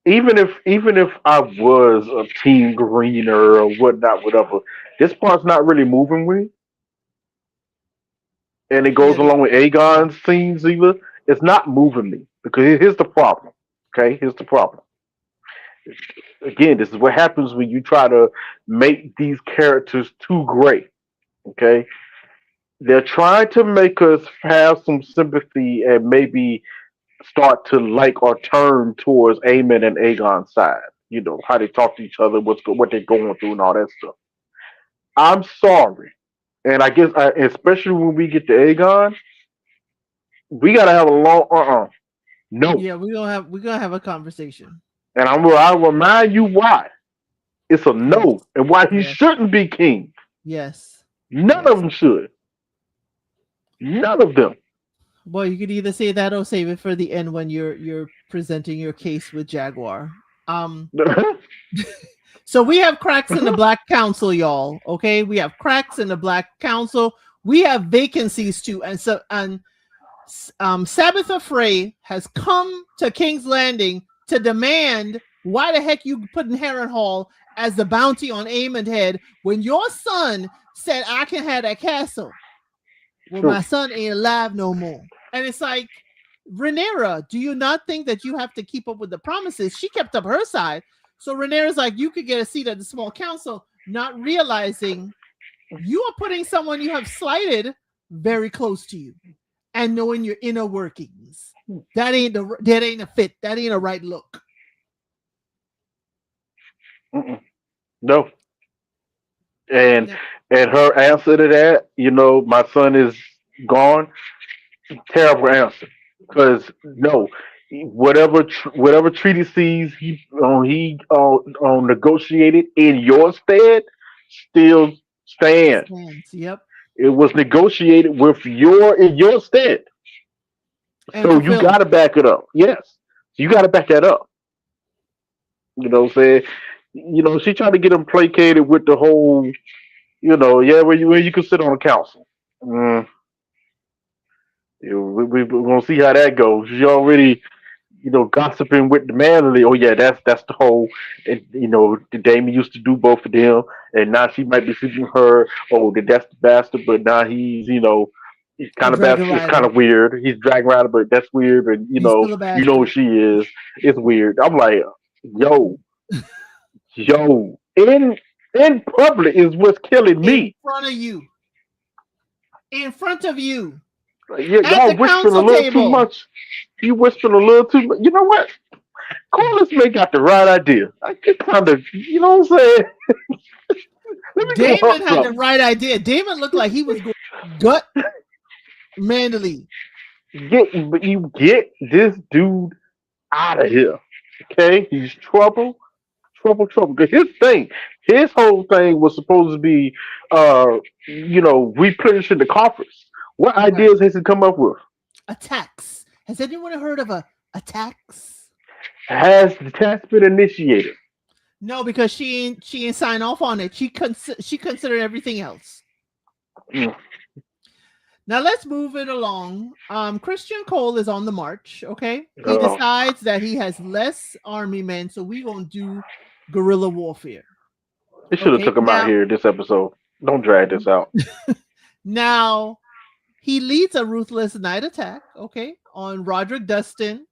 even if I was a team greener or whatnot, whatever, this part's not really moving me. And it goes Yeah, along with Aegon's scenes either. It's not moving me. Because here's the problem. Okay, here's the problem. Again, this is what happens when you try to make these characters too great. Okay? They're trying to make us have some sympathy and maybe start to like or turn towards Aemon and Aegon's side. You know, how they talk to each other, what they're going through and all that stuff. I'm sorry. And I guess, especially when we get to Aegon, we gotta have a long no. yeah, we're gonna have a conversation. And I'll remind you why. It's a Yes, no, and why he yes, shouldn't be king. yes, None of yes. them should. None of them. Well, you could either say that or save it for the end when you're presenting your case with Jaguar. Um, so we have cracks in the Black Council, y'all. Okay, we have cracks in the Black Council. we have vacancies too. And so, Sabitha Frey has come to King's Landing to demand why the heck you putting Harrenhal as the bounty on Aemond head when your son said I can have that castle. Well, my son ain't alive no more. And it's like, Rhaenyra, do you not think that you have to keep up with the promises? She kept up her side. So Rhaenyra's like, you could get a seat at the small council, not realizing you are putting someone you have slighted very close to you and knowing your inner workings. That ain't a fit. That ain't a right look. No. And her answer to that, my son is gone. Terrible answer. Because no, whatever treaties he negotiated in your stead still stands. Yep. It was negotiated with in your stead. And so you got to back it up. Yes, you got to back that up. You know what I'm saying? She tried to get him placated with the whole, where you can sit on a council. We're gonna see how that goes. She already, gossiping with the manly. Oh yeah, that's the whole. And the Damon used to do both of them, and now she might be sleeping with her. Oh, that's the bastard, but now he's he's kind of bastard. It's kind of weird. He's dragging around, but that's weird. And you know who she is. It's weird. I'm like, yo, in public is what's killing me. In front of you. Yeah, y'all whispering a little too much. You whispering a little too much. You know what? Carlos may got the right idea. I could kind of, you know what I'm saying? Damon had the right idea. Damon looked like he was going gut Mandalay. You get this dude out of here. Okay? He's trouble. Because his whole thing was supposed to be, replenishing the coffers. What ideas has he come up with? Attacks. Has anyone heard of a tax? Has the tax been initiated? No, because she ain't sign off on it. She considered everything else. Now let's move it along. Christian Cole is on the march. Okay, he decides that he has less army men, so we gonna do guerrilla warfare. They should have took him out here this episode. Don't drag this out. Now. He leads a ruthless night attack, on Roderick Dustin.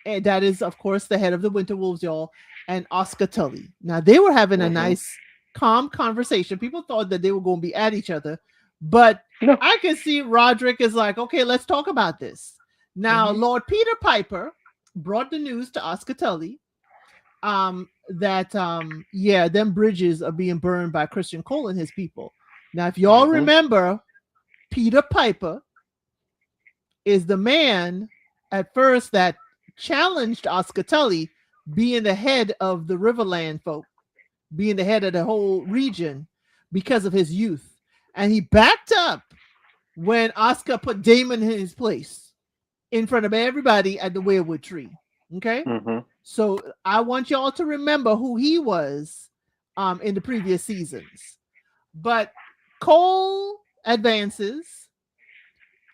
And that is, of course, the head of the Winter Wolves, y'all, and Oscar Tully. Now, they were having a nice, calm conversation. People thought that they were going to be at each other. But I can see Roderick is like, okay, let's talk about this. Now, Lord Peter Piper brought the news to Oscar Tully that, them bridges are being burned by Christian Cole and his people. Now, if y'all remember... Peter Piper is the man at first that challenged Oscar Tully being the head of the Riverland folk, being the head of the whole region because of his youth. And he backed up when Oscar put Daemon in his place in front of everybody at the Weirwood Tree. Okay? So I want y'all to remember who he was in the previous seasons. But Cole advances,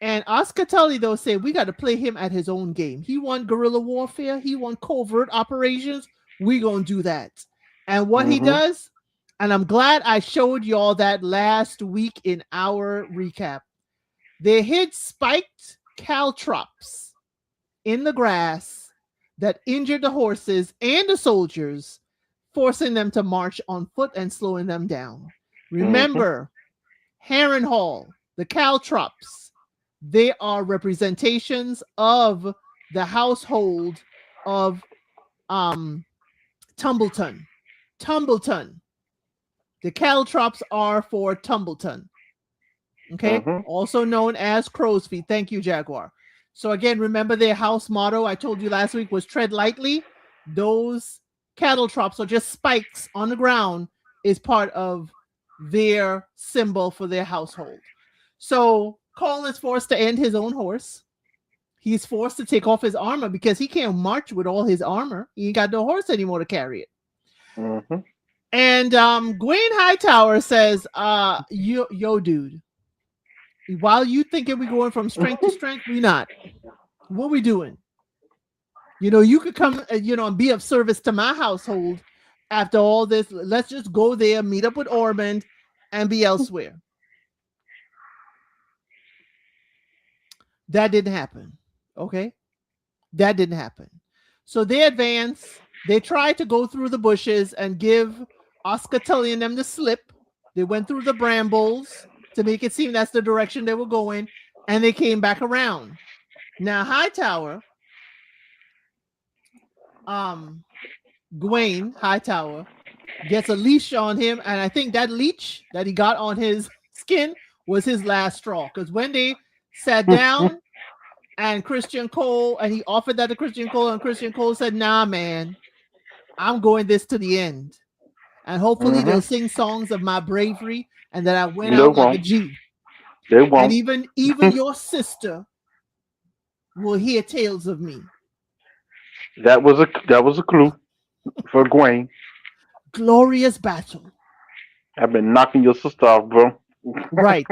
and Oscar Tully though said we got to play him at his own game. He want guerrilla warfare, he want covert operations. We gonna do that. And what he does, and I'm glad I showed y'all that last week in our recap. They hid spiked caltrops in the grass that injured the horses and the soldiers, forcing them to march on foot and slowing them down. Remember, Harrenhal, the caltrops, they are representations of the household of Tumbleton. The caltrops are for Tumbleton. Okay? Also known as crow's feet. Thank you, Jaguar. So again, remember their house motto I told you last week was tread lightly. Those cattle trops are just spikes on the ground is part of their symbol for their household. So Cole is forced to end his own horse. He's forced to take off his armor because he can't march with all his armor. He ain't got no horse anymore to carry it. And Gwen Hightower says, yo, dude, While you thinking we going from strength to strength, we not. What we doing? You could come, and be of service to my household after all this. Let's just go there, meet up with Ormond, and be elsewhere. That didn't happen. Okay? That didn't happen. So they advance. They tried to go through the bushes and give Oscar Tully and them the slip. They went through the brambles to make it seem that's the direction they were going, and they came back around. Now Hightower, Gawain Hightower, gets a leash on him, and I think that leech that he got on his skin was his last straw. Because when they sat down and Christian Cole, and he offered that to Christian Cole, and Christian Cole said, "Nah, man, I'm going this to the end. And hopefully they'll sing songs of my bravery and that I went They out like a won't. G. They And won't. even your sister will hear tales of me." That was a clue for Gwen. Glorious battle. I've been knocking your sister off, bro. Right.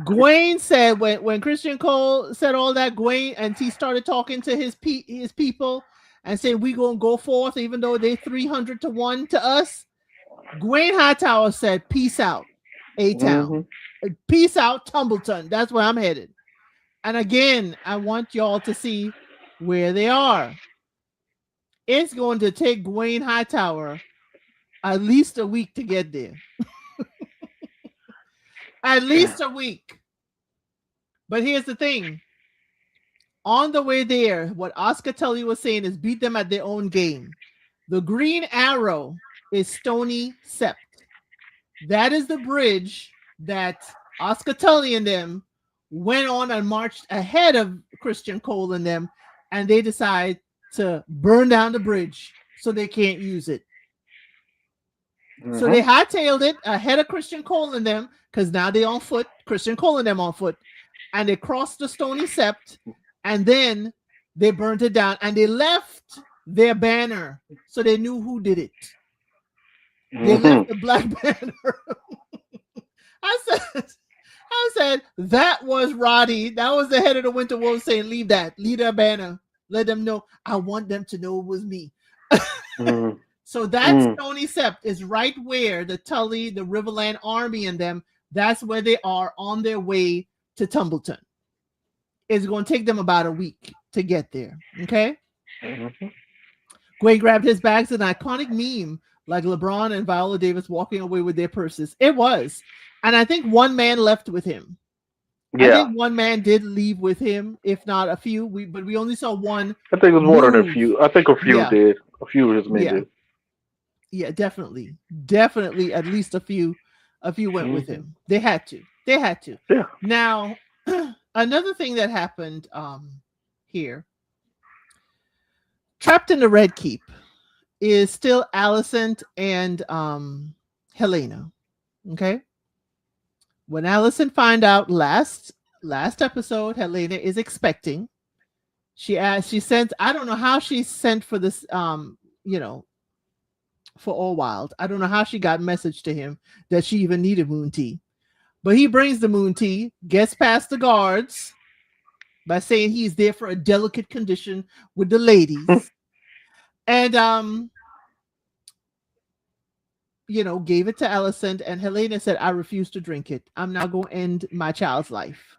Gawain said when Christian Cole said all that, Gawain, and he started talking to his people and saying, "We gonna go forth even though they 300-1 to us." Gawain Hightower said, "Peace out, A-Town. Peace out, Tumbleton. That's where I'm headed." And again, I want y'all to see where they are. It's going to take Gawain Hightower at least a week to get there. At least a week. But here's the thing. On the way there, what Oscar Tully was saying is beat them at their own game. The green arrow is Stony Sept. That is the bridge that Oscar Tully and them went on and marched ahead of Christian Cole and them, and they decide to burn down the bridge so they can't use it. So they hightailed it ahead of Christian Cole and them, because now they're on foot, Christian Cole and them on foot, and they crossed the Stony Sept, and then they burned it down, and they left their banner so they knew who did it. They left the black banner. I said that was Roddy. That was the head of the Winter Wolves saying, leave that banner. Let them know. I want them to know it was me. So that Stony Sept is right where the Tully, the Riverland Army and them, that's where they are on their way to Tumbleton. It's going to take them about a week to get there. Okay? Gwen grabbed his bags, an iconic meme, like LeBron and Viola Davis walking away with their purses. It was. And I think one man left with him. Yeah. I think one man did leave with him, if not a few. But we only saw one. I think it was more than a few. I think a few did. A few of his men did. Yeah, definitely. Definitely at least a few went with him. They had to. Yeah. Now, another thing that happened here. Trapped in the Red Keep is still Alicent and Helena. Okay. When Alicent find out last episode, Helena is expecting. She sent, I don't know how she sent for this, for All Wild. I don't know how she got message to him that she even needed moon tea. But he brings the moon tea, gets past the guards by saying he's there for a delicate condition with the ladies. And gave it to Alicent, and Helena said, "I refuse to drink it. I'm now going to end my child's life."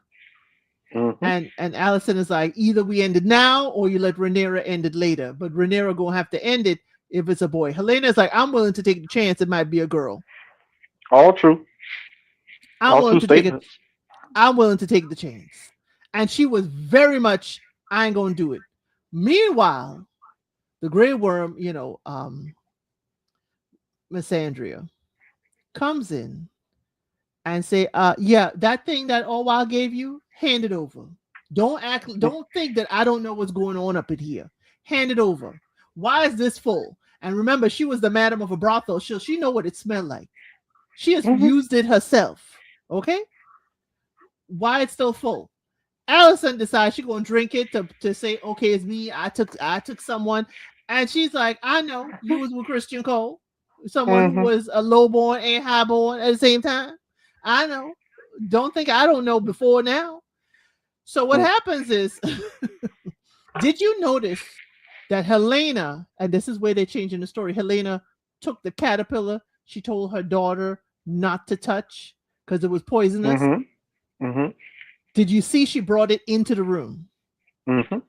And Alicent is like, either we end it now or you let Rhaenyra end it later. But Rhaenyra going to have to end it if it's a boy. Helena is like, "I'm willing to take the chance. It might be a girl." All true. I'm willing to take the chance. And she was very much, "I ain't going to do it." Meanwhile, the Grey Worm, Miss Andrea, comes in and say, that thing that All Wild gave you, hand it over. Don't think that I don't know what's going on up in here. Hand it over. Why is this full? And remember, she was the madam of a brothel. She know what it smelled like. She has used it herself. Okay? Why it's still full? Alicent decides she's gonna drink it to say, okay, it's me. I took someone. And she's like, "I know you was with Christian Cole. Someone who was a lowborn and highborn at the same time. I know. Don't think I don't know before now. So what Mm. happens is, did you notice that Helena, and this is where they're changing the story, Helena took the caterpillar. She told her daughter not to touch because it was poisonous. Mhm. Mhm. Did you see she brought it into the room? Mhm.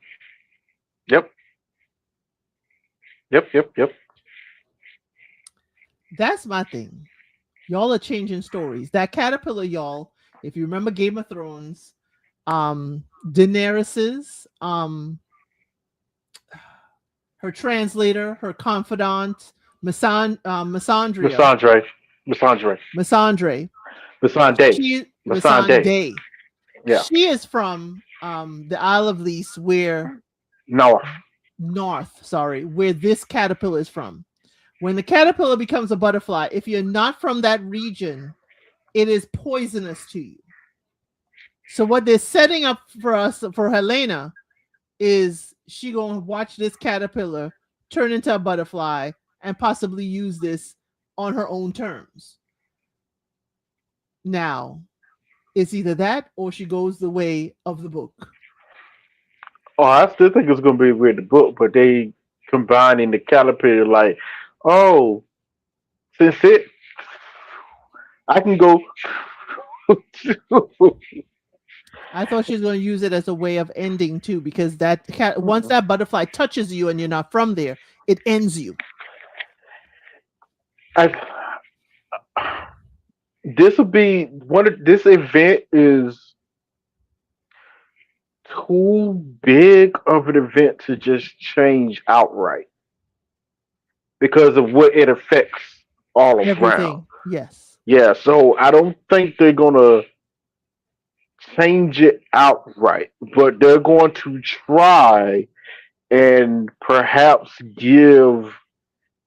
Yep. Yep. Yep. Yep. That's my thing. Y'all are changing stories. That caterpillar, y'all, if you remember Game of Thrones, Daenerys's, her translator, her confidant, Miss Missandria, Andre. Miss Andre. Missandre, Miss Andre. she Miss Andre. Missandei. Yeah. She is from the Isle of Lease, where North. north, sorry, where this caterpillar is from. When the caterpillar becomes a butterfly, if you're not from that region, it is poisonous to you. So what they're setting up for us for Helena is she gonna watch this caterpillar turn into a butterfly and possibly use this on her own terms. Now, it's either that or she goes the way of the book. Oh, I still think it's gonna be with the book, but they combining the caterpillar like, oh, since it, I can go. I thought she was going to use it as a way of ending too, because that cat once Mm-mm. that butterfly touches you and you're not from there, it ends you. I, this will be one of this event is too big of an event to just change outright because of what it affects all around. Everything, yes. Yeah, so I don't think they're gonna change it outright, but they're going to try and perhaps give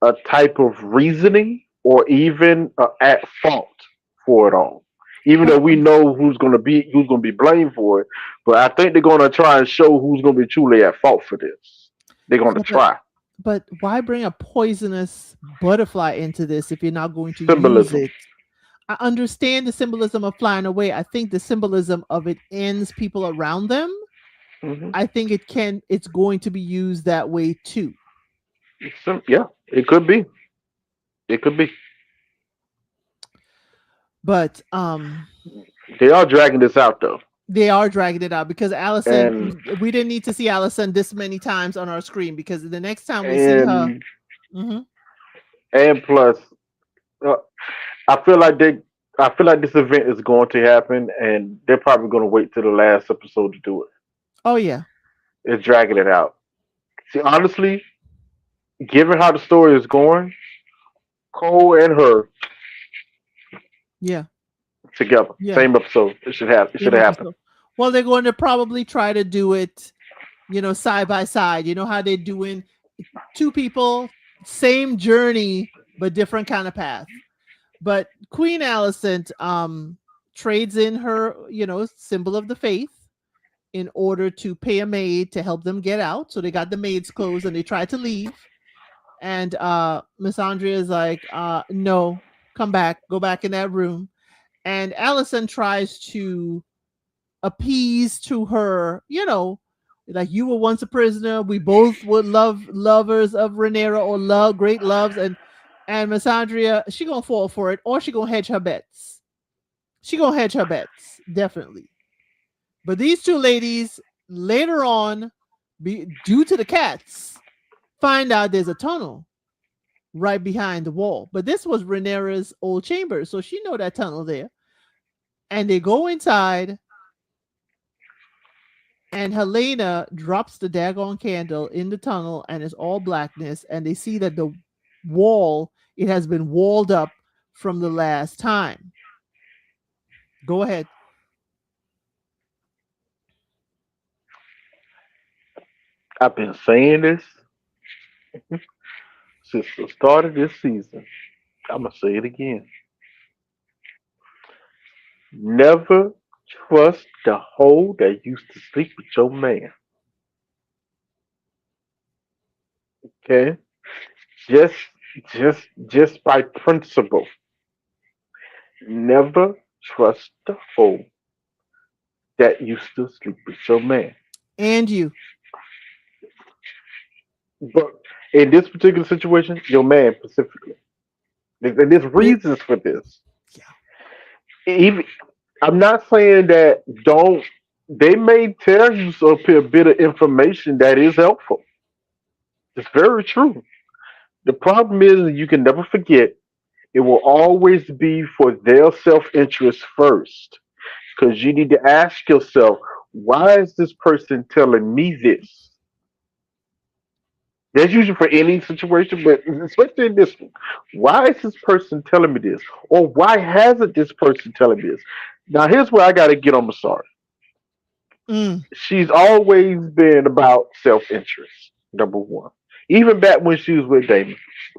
a type of reasoning or even at fault for it all. Even though But we know who's gonna be blamed for it, but I think they're gonna try and show who's gonna be truly at fault for this. They're gonna yeah, but try but why bring a poisonous butterfly into this if you're not going to use symbolism. it? I understand the symbolism of flying away. I think the symbolism of it ends people around them. Hmm. I think it's going to be used that way too. Yeah, it could be. It could be. But They are dragging this out though, they are dragging it out because and we didn't need to see Allison this many times on our screen because the next time we see her, and mhm, and plus, uh, I feel like they. I feel like this event is going to happen, and they're probably going to wait till the last episode to do it. oh yeah, It's dragging it out. See, honestly, given how the story is going, Cole and her yeah, together, yeah, same episode. It should happen. It should same have happened. episode. Well, they're going to probably try to do it, side by side. You know how they're doing two people, same journey, but different kind of path. But Queen Alicent trades in her, symbol of the faith in order to pay a maid to help them get out. So they got the maid's clothes and they tried to leave. And Miss Andrea is like, no, come back, go back in that room. And Allison tries to appease to her, like you were once a prisoner. We both were lovers of Rhaenyra or love great loves, and Miss Andrea, she gonna fall for it, or she gonna hedge her bets. She gonna hedge her bets, definitely. But these two ladies later on, due to the cats, find out there's a tunnel right behind the wall. But this was Rhaenyra's old chamber, so she know that tunnel there. And they go inside, and Helena drops the daggone candle in the tunnel, and it's all blackness. And they see that the wall, it has been walled up from the last time. Go ahead. I've been saying this since the start of this season. I'm gonna say it again. Never trust the hoe that used to sleep with your man. Okay, just just by principle. Never trust the hoe that used to sleep with your man. And you. But in this particular situation, your man specifically. And there's It, reasons for this. yeah. Even I'm not saying that don't they may tell you a bit of information that is helpful. It's very true. The problem is you can never forget it will always be for their self interest first. Because you need to ask yourself, why is this person telling me this? That's usually for any situation, but especially in this one. Why is this person telling me this? Or why hasn't this person telling me this? Now, here's where I got to get on my sorry. Mm. She's always been about self interest, number one. Even back when she was with Damon,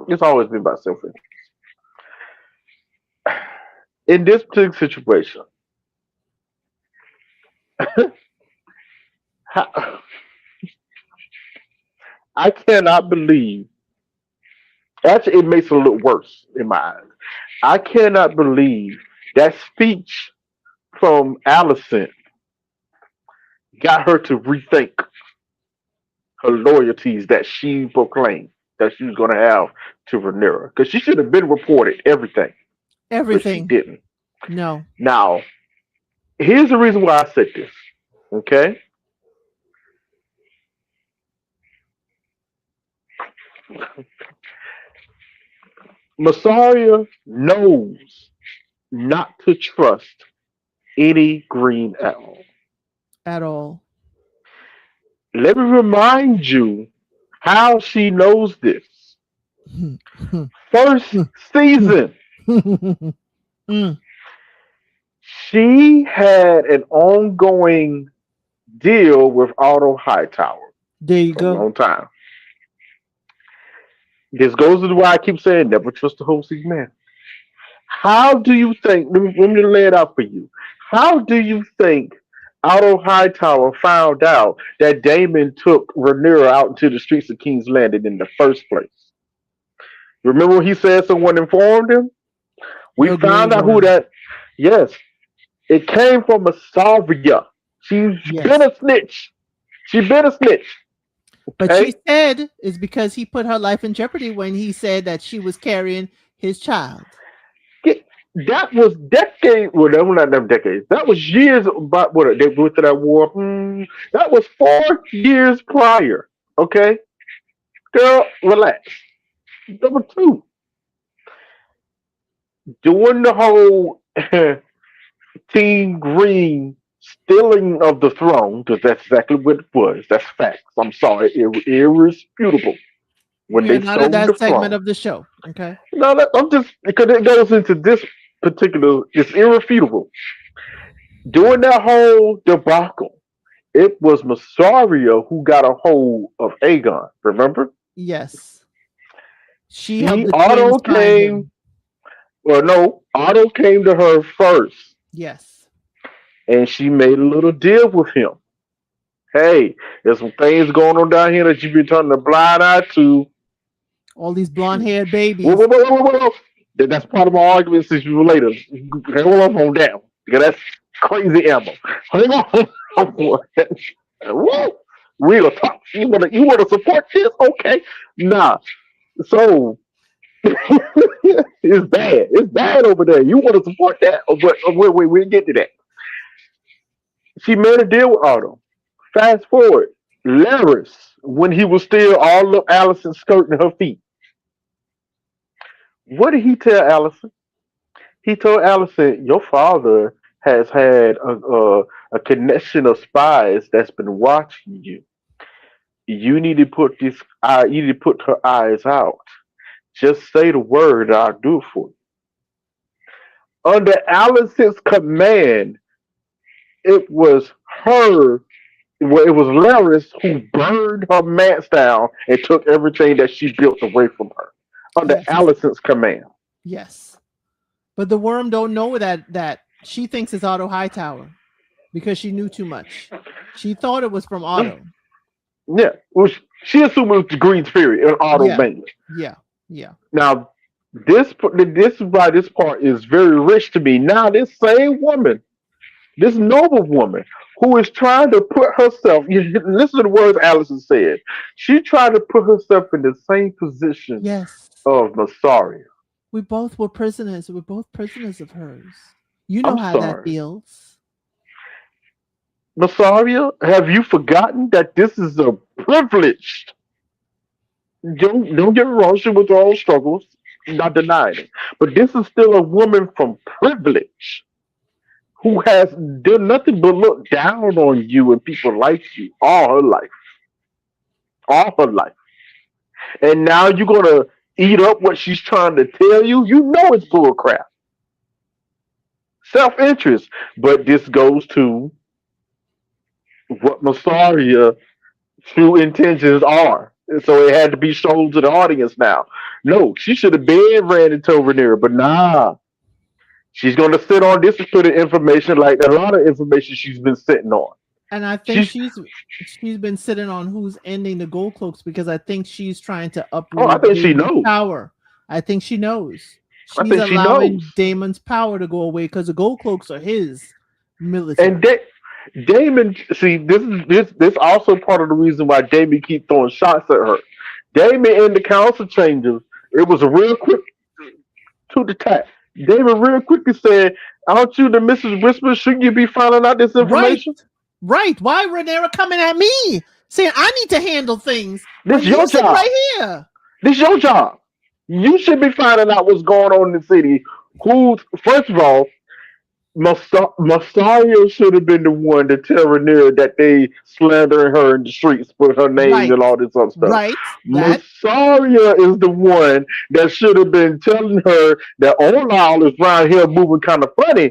it's always been about self interest. In this particular situation, I I cannot believe. Actually, it makes it a little worse in my eyes. I cannot believe that speech from Allison got her to rethink her loyalties that she proclaimed that she was going to have to Rhaenyra. Because she should have been reported everything, but she Everything. didn't. No. Now, here's the reason why I said this. Okay? Massaria knows not to trust any green at all. At all. Let me remind you how she knows this. First season, Mm. she had an ongoing deal with Otto Hightower There you for a go. long time. This goes to why I keep saying never trust the whole season man. How do you think, let me lay it out for you. How do you think Otto Hightower found out that Damon took Rhaenyra out into the streets of King's Landing in the first place? Remember when he said someone informed him? We The Grey found out who Worm. that. Yes, it came from Masavia. She's been Yes. a snitch. She been a snitch. But Okay, she said it's because he put her life in jeopardy when he said that she was carrying his child. Get- that was decades. Well, that was not them decades. That was years. About what they went to that war. That was 4 years prior. Okay, girl, relax. Number two, doing the whole Team Green stealing of the throne, because that's exactly what it was. That's facts. I'm sorry, irrefutable. When We are they not at stole the that segment throne. of the show. Okay. No, I'm just because it goes into this particular. It's irrefutable. During that whole debacle, it was Massaria who got a hold of Aegon. Remember? Yes. She helped She the twins Otto find came. him. Well, no, Otto came to her first, Yes. and she made a little deal with him. Hey, there's some things going on down here that you've been turning a blind eye to. All these blonde haired Whoa, babies. whoa, whoa, whoa, whoa, whoa. That's part of my argument since you were later. Hold on down. Because that's crazy ammo. Hang on. Woo. We gonna talk. You wanna support this? Okay. Nah. So it's bad. It's bad over there. You wanna support that? But wait, we'll get to that. She made a deal with Otto. Fast forward. Laris, when he was still all of Allison's skirting her feet. What did he tell Allison? He told Allison, "Your father has had a connection of spies that's been watching you. You need to put this. You need to put her eyes out. Just say the word, and I'll do it for you." Under Allison's command, it was her. Well, it was Laris who burned her mats down and took everything that she built away from her. Under Yes. Allison's command. Yes. But the worm don't know that she thinks it's Otto Hightower because she knew too much. She thought it was from Otto. Yeah, well, she assumed it was the Green Spirit and Otto Yeah. mainly. Yeah. Yeah. Now, This is why this part is very rich to me. Now, this same woman, this noble woman, who is trying to put herself, listen to the words Allison said. She tried to put herself in the same position Yes. of Masaria. We both were prisoners. We're both prisoners of hers. You know I'm how that sorry. feels. Masaria, have you forgotten that this is a privilege? Don't get me wrong, she went through her own struggles, not denying it. But this is still a woman from privilege who has done nothing but look down on you and people like you all her life. All her life. And now you're gonna eat up what she's trying to tell you. You know it's bull crap. Self interest. But this goes to what Masaria true intentions are. And so it had to be shown to the audience now. No, she should have been ran into Rhaenyra, but nah. She's gonna sit on this and put in information like a lot of information she's been sitting on. And I think She's she's been sitting on who's ending the gold cloaks because I think she's trying to oh, I uproot think she Damon's knows. power. I think she knows. I She's think she allowing knows. Damon's power to go away because the gold cloaks are his And military. Damon, see, this also part of the reason why Damon keep throwing shots at her. Damon in the council chambers, it was a real quick to the attack. Damon real quickly said, "Aren't you the Mrs. Whisper? Shouldn't you be finding out this Right, information? right. Why Rhaenyra coming at me saying I need to handle things This when is you your sit job. right here? This is your job. You should be finding out what's going on in the city. Who's first of all, Messiah should have been the one to tell Rhaenyra that they slandering her in the streets, put her name Right, and all this other stuff. right. That Messiah is the one that should have been telling her that Olal is around here moving kind of funny.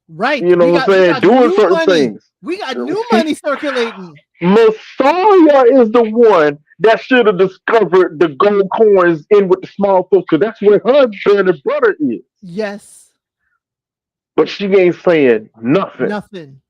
right. You know what I'm We saying? got Doing new certain money. things. We got new money circulating. Messiah is the one that should have discovered the gold coins in with the small folks, because that's where her bread and butter is. Yes, But she ain't saying nothing. nothing.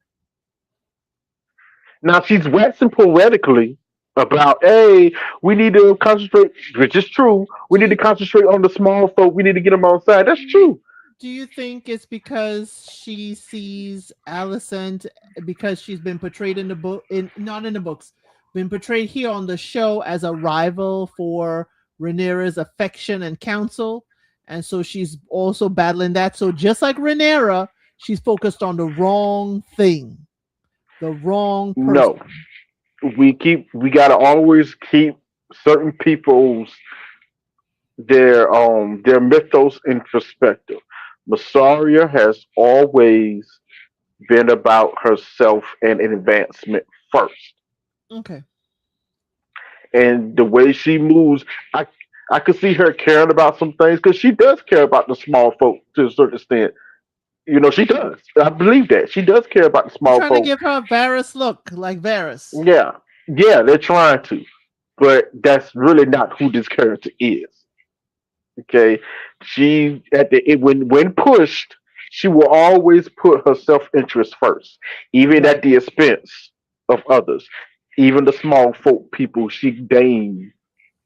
Now she's waxing poetically about, hey, we need to concentrate, which is true. We Do need to you concentrate on the small folk. We need to get them on side. That's true. do you think it's because she sees Alicent because she's been portrayed in the book in not in the books, been portrayed here on the show as a rival for Rhaenyra's affection and counsel, and so she's also battling that. So just like Rhaenyra, she's focused on the wrong thing, the wrong person. No, we gotta always keep certain people's their mythos in perspective. Massaria has always been about herself and advancement first. Okay. And the way she moves, I could see her caring about some things because she does care about the small folk to a certain extent. You know, she does. I believe that she does care about the They're small trying to folk. give her a Varys look, like Varys. Yeah, yeah, they're trying to, but that's really not who this character is. Okay, she when pushed, she will always put her self interest first, even Right. at the expense of others, even the small folk people she deign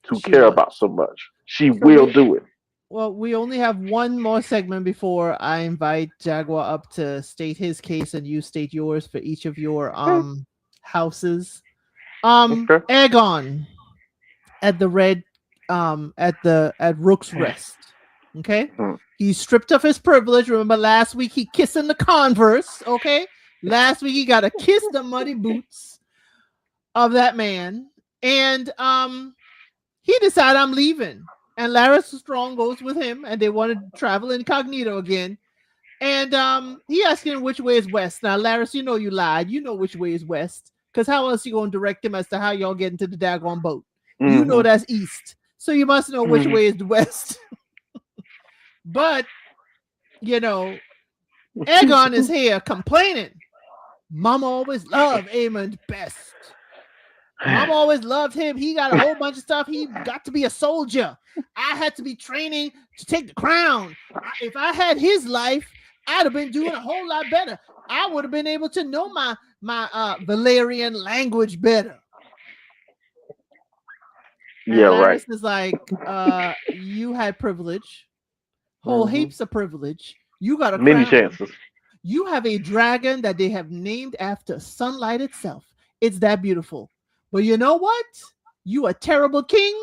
to She care will. about so much. She So will do it. we only have one more segment before I invite Jaguar up to state his case and you state yours for each of your Okay. houses. Okay. Aegon at the red at Rook's Rest. Okay? Hmm. He's stripped of his privilege. Remember last week he kissing the Converse, okay? Last week he got to kiss the muddy boots of that man. And he decided I'm leaving. And Laris Strong goes with him, and they want to travel incognito again. And he asking him which way is west. Now, Laris, you know you lied. You know which way is west. Because how else you going to direct him as to how y'all get into the daggone boat? You know Hmm. that's east. So you must know which Hmm. way is the west. But, you know, Aegon is here complaining. Mama always loved Aemond best. Mom always loved him. He got a whole bunch of stuff. He got to be a soldier. I had to be training to take the crown. If I had his life, I'd have been doing a whole lot better. I would have been able to know my Valerian language better. Yeah, And right. Laris is like, you had privilege, whole Hmm. heaps of privilege. You got a Many crown. chances. You have a dragon that they have named after sunlight itself. It's that beautiful. But you know what? You a terrible king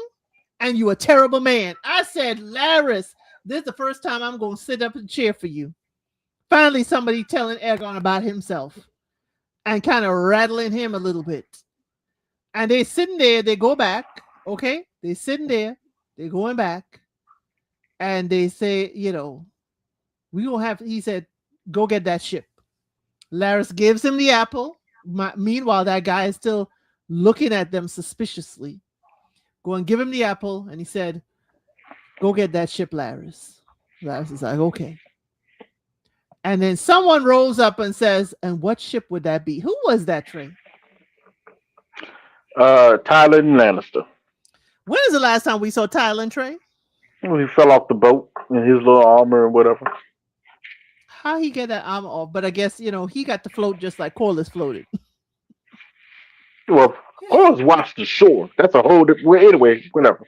and you a terrible man. I said, Laris, this is the first time I'm going to sit up and cheer for you. Finally, somebody telling Aegon about himself and kind of rattling him a little bit. And they sitting there, they go back, okay? They sitting there, they going back, and they say, we gonna have, he said, go get that ship. Laris gives him the apple. Meanwhile, that guy is still looking at them suspiciously. Go and give him the apple, and he said, go get that ship, Laris. Laris is like, okay. And then someone rolls up and says, and what ship would that be? Who was that, Trey? Tyler Lannister. When is the last time we saw Tyler and Trey? Well, he fell off the boat in his little armor and whatever. How he get that armor off? But I guess, he got to float just like Corliss floated. Well, Corliss watched the shore. That's a whole different. Well, anyway, whatever.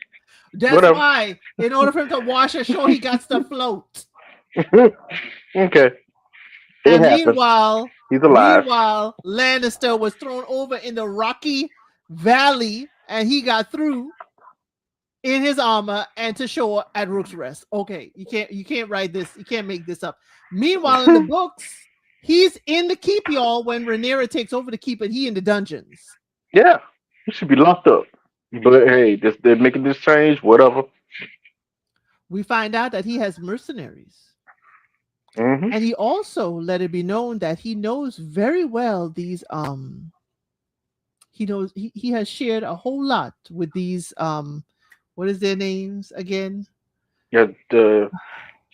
That's Whatever. why, in order for him to wash ashore, he got to float. Okay. It And happens. He's alive. meanwhile, Lannister was thrown over in the rocky valley, and he got through in his armor and to shore at Rook's Rest. Okay, you can't write this, you can't make this up. Meanwhile, in the books, he's in the keep, y'all, when Rhaenyra takes over the keep, and he in the dungeons. Yeah. He should be locked up. But hey, they're making this change, whatever. We find out that he has mercenaries. Hmm. And he also let it be known that he knows very well these he has shared a whole lot with these what is their names again? Yeah, the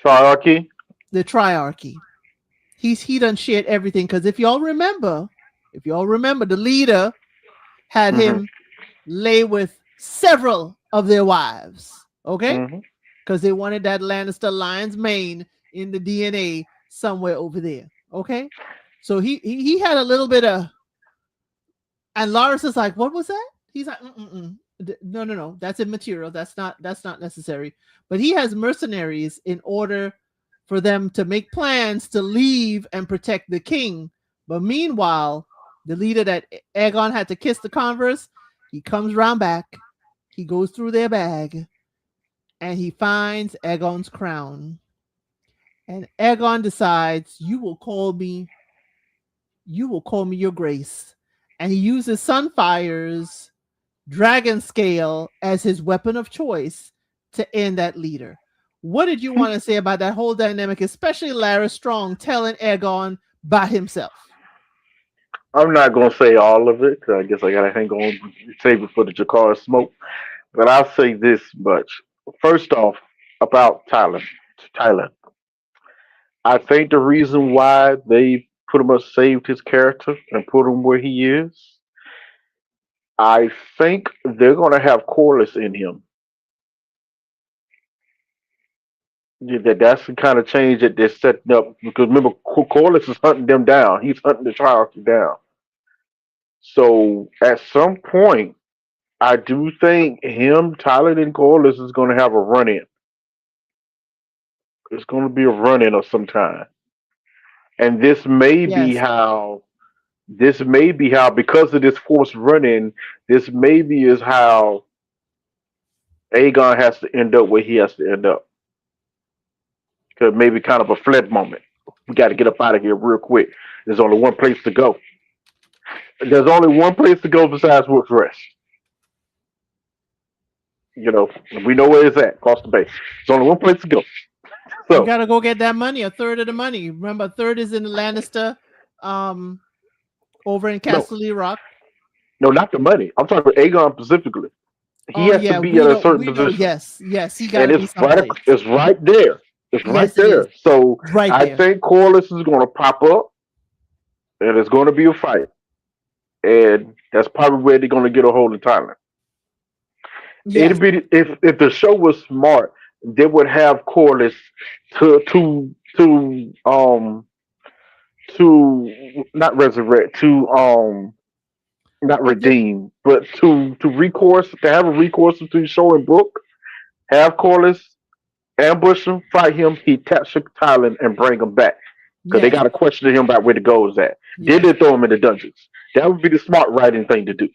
triarchy. The triarchy. He done shared everything, because if y'all remember, the leader had Hmm. him lay with several of their wives. Okay? Hmm. Because they wanted that Lannister lion's mane in the DNA somewhere over there. Okay, so he had a little bit of, and Loris is like, what was that? He's like, no, that's immaterial. That's not necessary. But he has mercenaries in order for them to make plans to leave and protect the king. But meanwhile, the leader that Aegon had to kiss the Converse, he comes round back, he goes through their bag, and he finds Aegon's crown. And Aegon decides, you will call me your grace. And he uses Sunfire's dragon scale as his weapon of choice to end that leader. What did you want to say about that whole dynamic, especially Larry Strong telling Aegon by himself? I'm not gonna say all of it, 'cause I guess I gotta hang on, save it for the Jakar smoke. But I'll say this much. First off, about Tyler. Tyler. I think the reason why they pretty much saved his character and put him where he is, I think they're gonna have Corliss in him. Yeah, that's the kind of change that they're setting up. Because remember, Corliss is hunting them down. He's hunting the Triarchy down. So at some point, I do think him, Tyler, and Corliss is going to have a run in. It's going to be a run in of some kind, and Yes. this may be how, because of this forced run in, this maybe is how Aegon has to end up where he has to end up. Because maybe kind of a fled moment. We got to get up out of here real quick. There's only one place to go. There's only one place to go besides Wood's Rest. You know, we know where it's at, across the bay. There's only one place to go. You So, got to go get that money, a third of the money. Remember, a third is in the Lannister over in no, Castle Rock. no, not the money. I'm talking about Aegon specifically. He Oh has to yeah, be at a certain we know. position. Yes, he got And to be someplace. it's right there. It's right Yes, it is there. So right I there. think Corliss is going to pop up, and it's going to be a fight, and that's probably where they're going to get a hold of Tyler. Yes, It'd be, if the show was smart, they would have Corliss to to not resurrect, to not It did. redeem, but to have a recourse between show and book. Have Corliss ambush him, fight him. He capture Thailand and bring him back because they Yes, got a question to him about where the gold is at. Then yes, they throw him in the dungeons. That would be the smart writing thing to do.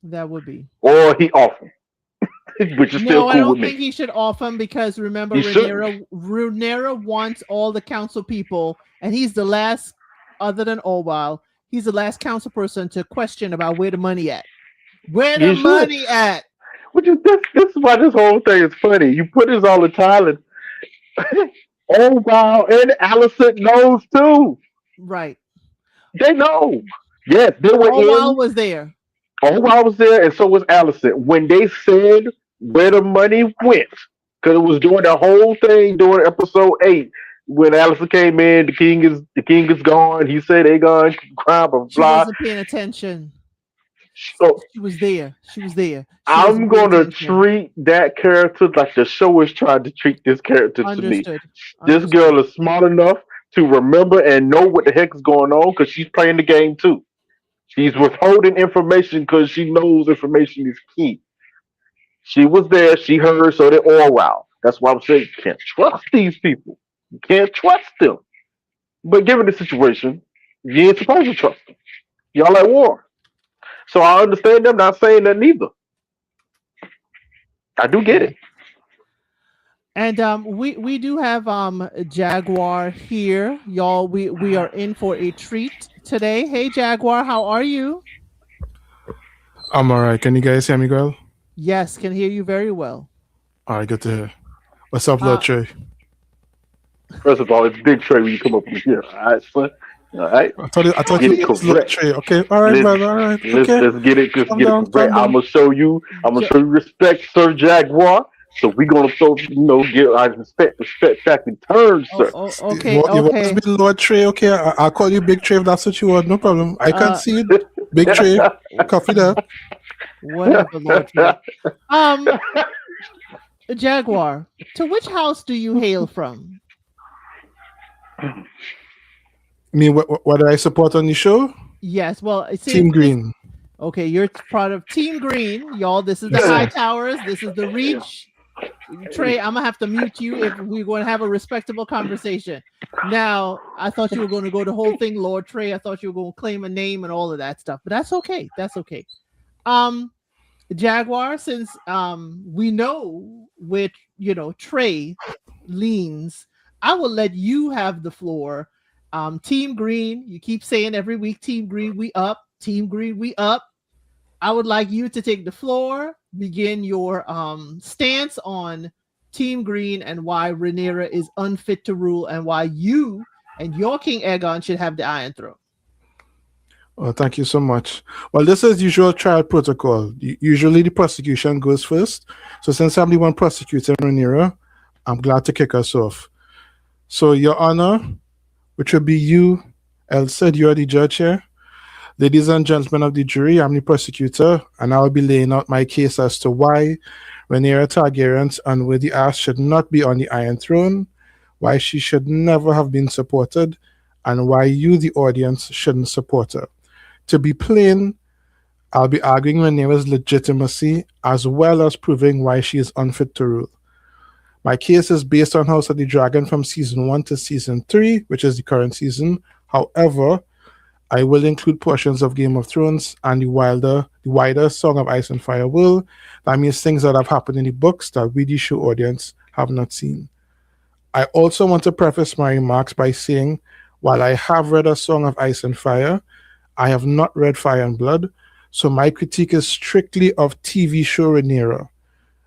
that would be. Or he off him, which is still No, I cool with don't me. think he should off him because remember, He shouldn't. Rhaenyra wants all the council people, and he's the last, other than Orwell, he's the last council person to question about where the money at. Where the He should. money at? Which is this is why this whole thing is funny. You put this all the Thailand. Oh wow, and Allison knows too. Right. They know. Yes, they were Orwell in. was there. Oh, I was there, and so was Allison. When they said where the money went, because it was during the whole thing during episode 8, when Allison came in, the king is gone. He said they gone, blah blah She blah. wasn't paying attention. So She was there. She was there. She I'm wasn't paying gonna attention. treat that character like the show is trying to treat this character to me. Understood. This Understood. girl is smart enough to remember and know what the heck is going on because she's playing the game too. She's withholding information because she knows information is key. She was there, she heard, so they all wow. That's why I'm saying you can't trust these people. You can't trust them. But given the situation, you ain't supposed to trust them. Y'all at war. So I understand them not saying that neither. I do get Yeah. it. And we do have Jaguar here, y'all. We are in for a treat today. Hey Jaguar, how are you? I'm alright. Can you guys hear me, girl? Yes, can hear you very well. Alright, good to hear. What's up, Lord Uh, Trey? First of all, it's Big Trey when you come up from here. All right, son. All right. I Let's thought get you it was Lord correct. Trey. Okay, alright, Let's brother. Alright, let's okay. let's get it. Let's Calm get it down, correct. calm I'm down. gonna show you. I'm gonna Ja- show you respect, Sir Jaguar. So we're gonna throw, give I respect back in turn, oh, sir. oh, okay, You've always okay. been Lord Trey. Okay, I'll call you Big Trey if that's what you want. No problem. I can Uh, see it. Big Trey. Coffee there. whatever, Lord Trey. Um, Jaguar, to which house do you hail from? Me, what do I support on the show? Yes, well, it Team seems this. Green. Okay, you're part of Team Green, y'all. This is the Yes, High sir. Towers. This is the Reach. Trey, I'm gonna have to mute you if we're going to have a respectable conversation. Now, I thought you were going to go the whole thing, Lord Trey. I thought you were going to claim a name and all of that stuff, but that's okay. That's okay. Um, Jaguar, since we know which Trey leans, I will let you have the floor. Team Green, you keep saying every week, Team Green, we up. Team Green, we up. I would like you to take the floor, begin your stance on Team Green and why Rhaenyra is unfit to rule, and why you and your King Aegon should have the Iron Throne. Oh, thank you so much. Well, this is usual trial protocol. Usually the prosecution goes first. So since I'm the one prosecuting Rhaenyra, I'm glad to kick us off. So, Your Honor, which will be you, Elsa, you are the judge here. Ladies and gentlemen of the jury, I'm the prosecutor, and I'll be laying out my case as to why Rhaenyra Targaryen's unworthy ass should not be on the Iron Throne, why she should never have been supported, and why you, the audience, shouldn't support her. To be plain, I'll be arguing Rhaenyra's legitimacy as well as proving why she is unfit to rule. My case is based on House of the Dragon from season 1 to season 3, which is the current season. However, I will include portions of Game of Thrones and the wider Song of Ice and Fire world. That means things that have happened in the books that we, the show audience, have not seen. I also want to preface my remarks by saying, while I have read A Song of Ice and Fire, I have not read Fire and Blood, so my critique is strictly of TV show Rhaenyra.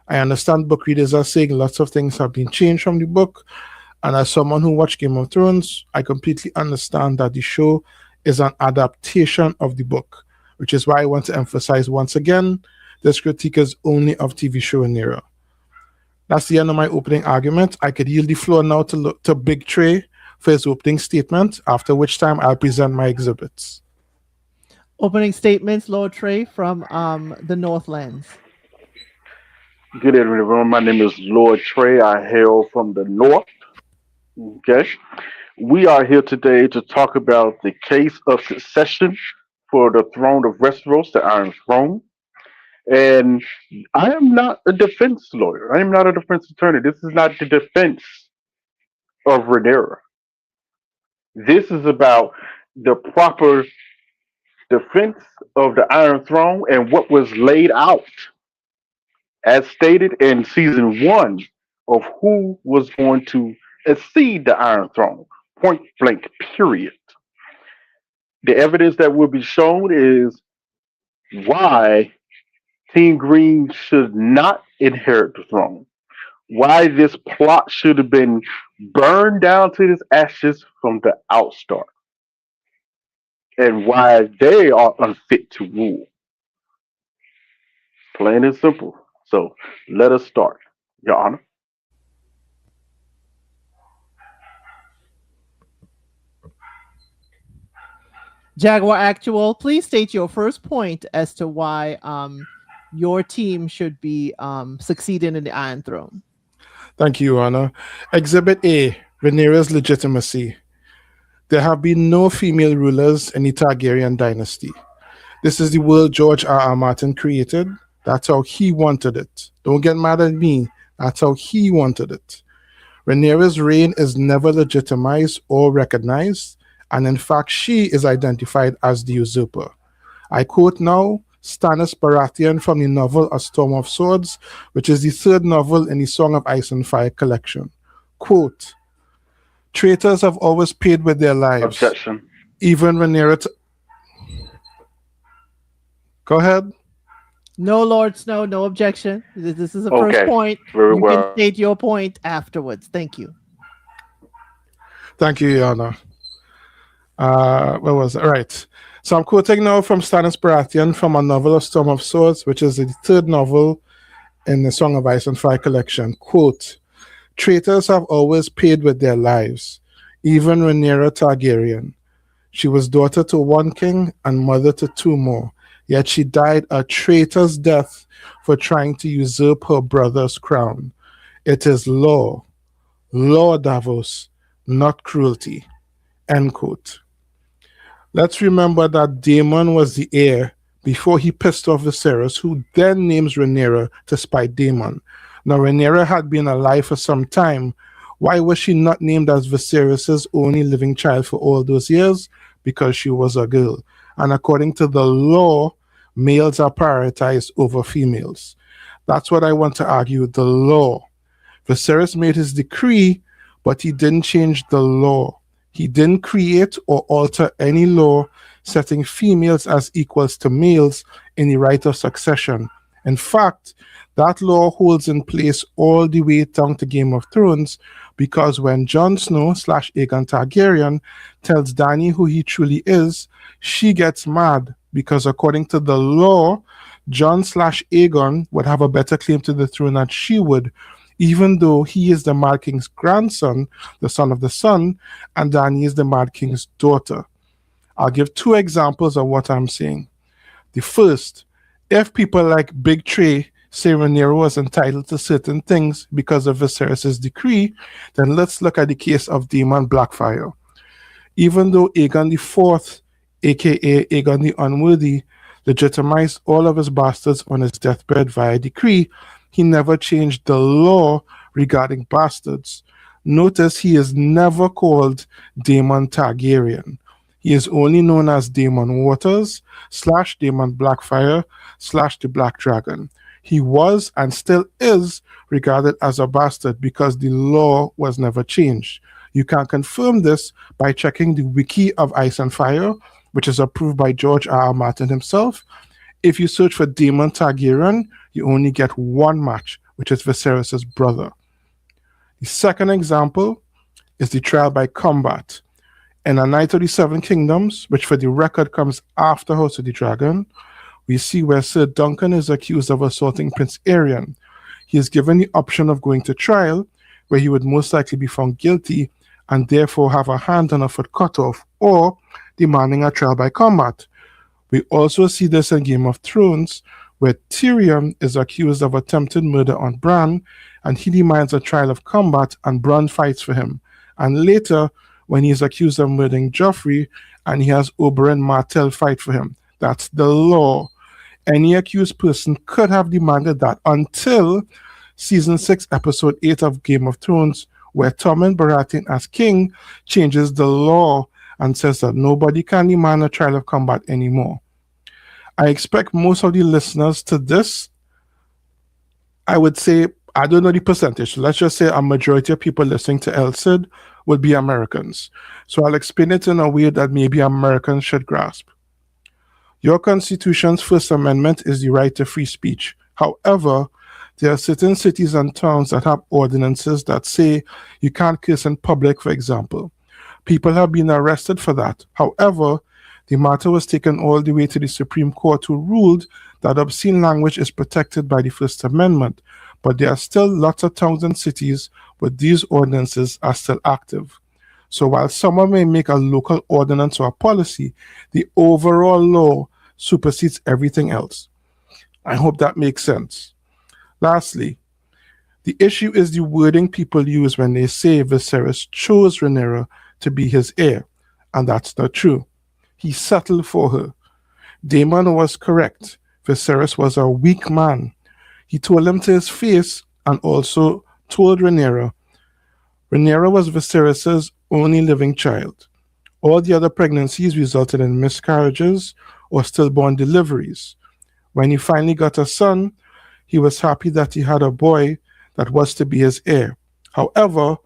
I understand book readers are saying lots of things have been changed from the book, and as someone who watched Game of Thrones, I completely understand that the show is an adaptation of the book, which is why I want to emphasize once again, this critique is only of TV show Rhaenyra. That's the end of my opening argument. I could yield the floor now to Big Trey for his opening statement, after which time I'll present my exhibits. Opening statements, Lord Trey from the Northlands. Good evening, everyone. My name is Lord Trey. I hail from the north. Okay. We are here today to talk about the case of succession for the throne of Westeros, the Iron Throne. And I am not a defense lawyer. I am not a defense attorney. This is not the defense of Rhaenyra. This is about the proper defense of the Iron Throne and what was laid out, as stated in season one, of who was going to accede the Iron Throne. Point blank, period. The evidence that will be shown is why Team Green should not inherit the throne. Why this plot should have been burned down to its ashes from the outstart. And why they are unfit to rule. Plain and simple. So let us start, Your Honor. Jaguar Actual, please state your first point as to why your team should be succeeding in the Iron Throne. Thank you, Your Honor. Exhibit A, Rhaenyra's legitimacy. There have been no female rulers in the Targaryen dynasty. This is the world George R. R. Martin created. That's how he wanted it. Don't get mad at me. That's how he wanted it. Rhaenyra's reign is never legitimized or recognized, and in fact, she is identified as the usurper. I quote now Stannis Baratheon from the novel A Storm of Swords, which is the third novel in the Song of Ice and Fire collection. Quote, traitors have always paid with their lives. Objection. Even Rhaenyra... Go ahead. No, Lord Snow, no objection. This is the Okay, first point. very You well. can state your point afterwards. Thank you. Thank you, Your Honor. Where was it? Right. So I'm quoting now from Stannis Baratheon from a novel of Storm of Swords, which is the third novel in the Song of Ice and Fire collection. Quote, traitors have always paid with their lives, even Rhaenyra Targaryen. She was daughter to one king and mother to two more, yet she died a traitor's death for trying to usurp her brother's crown. It is law, Davos, not cruelty. End quote. Let's remember that Daemon was the heir before he pissed off Viserys, who then names Rhaenyra to spite Daemon. Now, Rhaenyra had been alive for some time. Why was she not named as Viserys' only living child for all those years? Because she was a girl. And according to the law, males are prioritized over females. That's what I want to argue, the law. Viserys made his decree, but he didn't change the law. He didn't create or alter any law setting females as equals to males in the right of succession. In fact, that law holds in place all the way down to Game of Thrones, because when Jon Snow / Aegon Targaryen tells Dany who he truly is, she gets mad because according to the law, Jon / Aegon would have a better claim to the throne than she would, even though he is the Mad King's grandson, the son of the sun, and Dany is the Mad King's daughter. I'll give two examples of what I'm saying. The first, if people like Big Trey say Rhaenyra was entitled to certain things because of Viserys' decree, then let's look at the case of Daemon Blackfyre. Even though Aegon IV, aka Aegon the Unworthy, legitimized all of his bastards on his deathbed via decree, he never changed the law regarding bastards. Notice he is never called Daemon Targaryen. He is only known as Daemon Waters / Daemon Blackfyre / the Black Dragon. He was and still is regarded as a bastard because the law was never changed. You can confirm this by checking the Wiki of Ice and Fire, which is approved by George R. R. Martin himself. If you search for Daemon Targaryen, you only get one match, which is Viserys' brother. The second example is the trial by combat. In A Night of the Seven Kingdoms, which for the record comes after House of the Dragon, we see where Sir Duncan is accused of assaulting Prince Aerion. He is given the option of going to trial, where he would most likely be found guilty and therefore have a hand and a foot cut off, or demanding a trial by combat. We also see this in Game of Thrones, where Tyrion is accused of attempted murder on Bran, and he demands a trial of combat, and Bran fights for him. And later, when he's accused of murdering Joffrey and he has Oberyn Martell fight for him. That's the law. Any accused person could have demanded that until season 6, episode 8 of Game of Thrones, where Tommen Baratheon as king changes the law and says that nobody can demand a trial of combat anymore. I expect most of the listeners to this, I would say, I don't know the percentage. Let's just say a majority of people listening to El Cid would be Americans. So I'll explain it in a way that maybe Americans should grasp. Your Constitution's First Amendment is the right to free speech. However, there are certain cities and towns that have ordinances that say you can't curse in public, for example. People have been arrested for that. However, the matter was taken all the way to the Supreme Court, who ruled that obscene language is protected by the First Amendment, but there are still lots of towns and cities where these ordinances are still active. So while someone may make a local ordinance or a policy, the overall law supersedes everything else. I hope that makes sense. Lastly, the issue is the wording people use when they say Viserys chose Rhaenyra to be his heir, and that's not true. He settled for her. Daemon was correct. Viserys was a weak man. He told him to his face and also told Rhaenyra. Rhaenyra was Viserys' only living child. All the other pregnancies resulted in miscarriages or stillborn deliveries. When he finally got a son, he was happy that he had a boy that was to be his heir. However,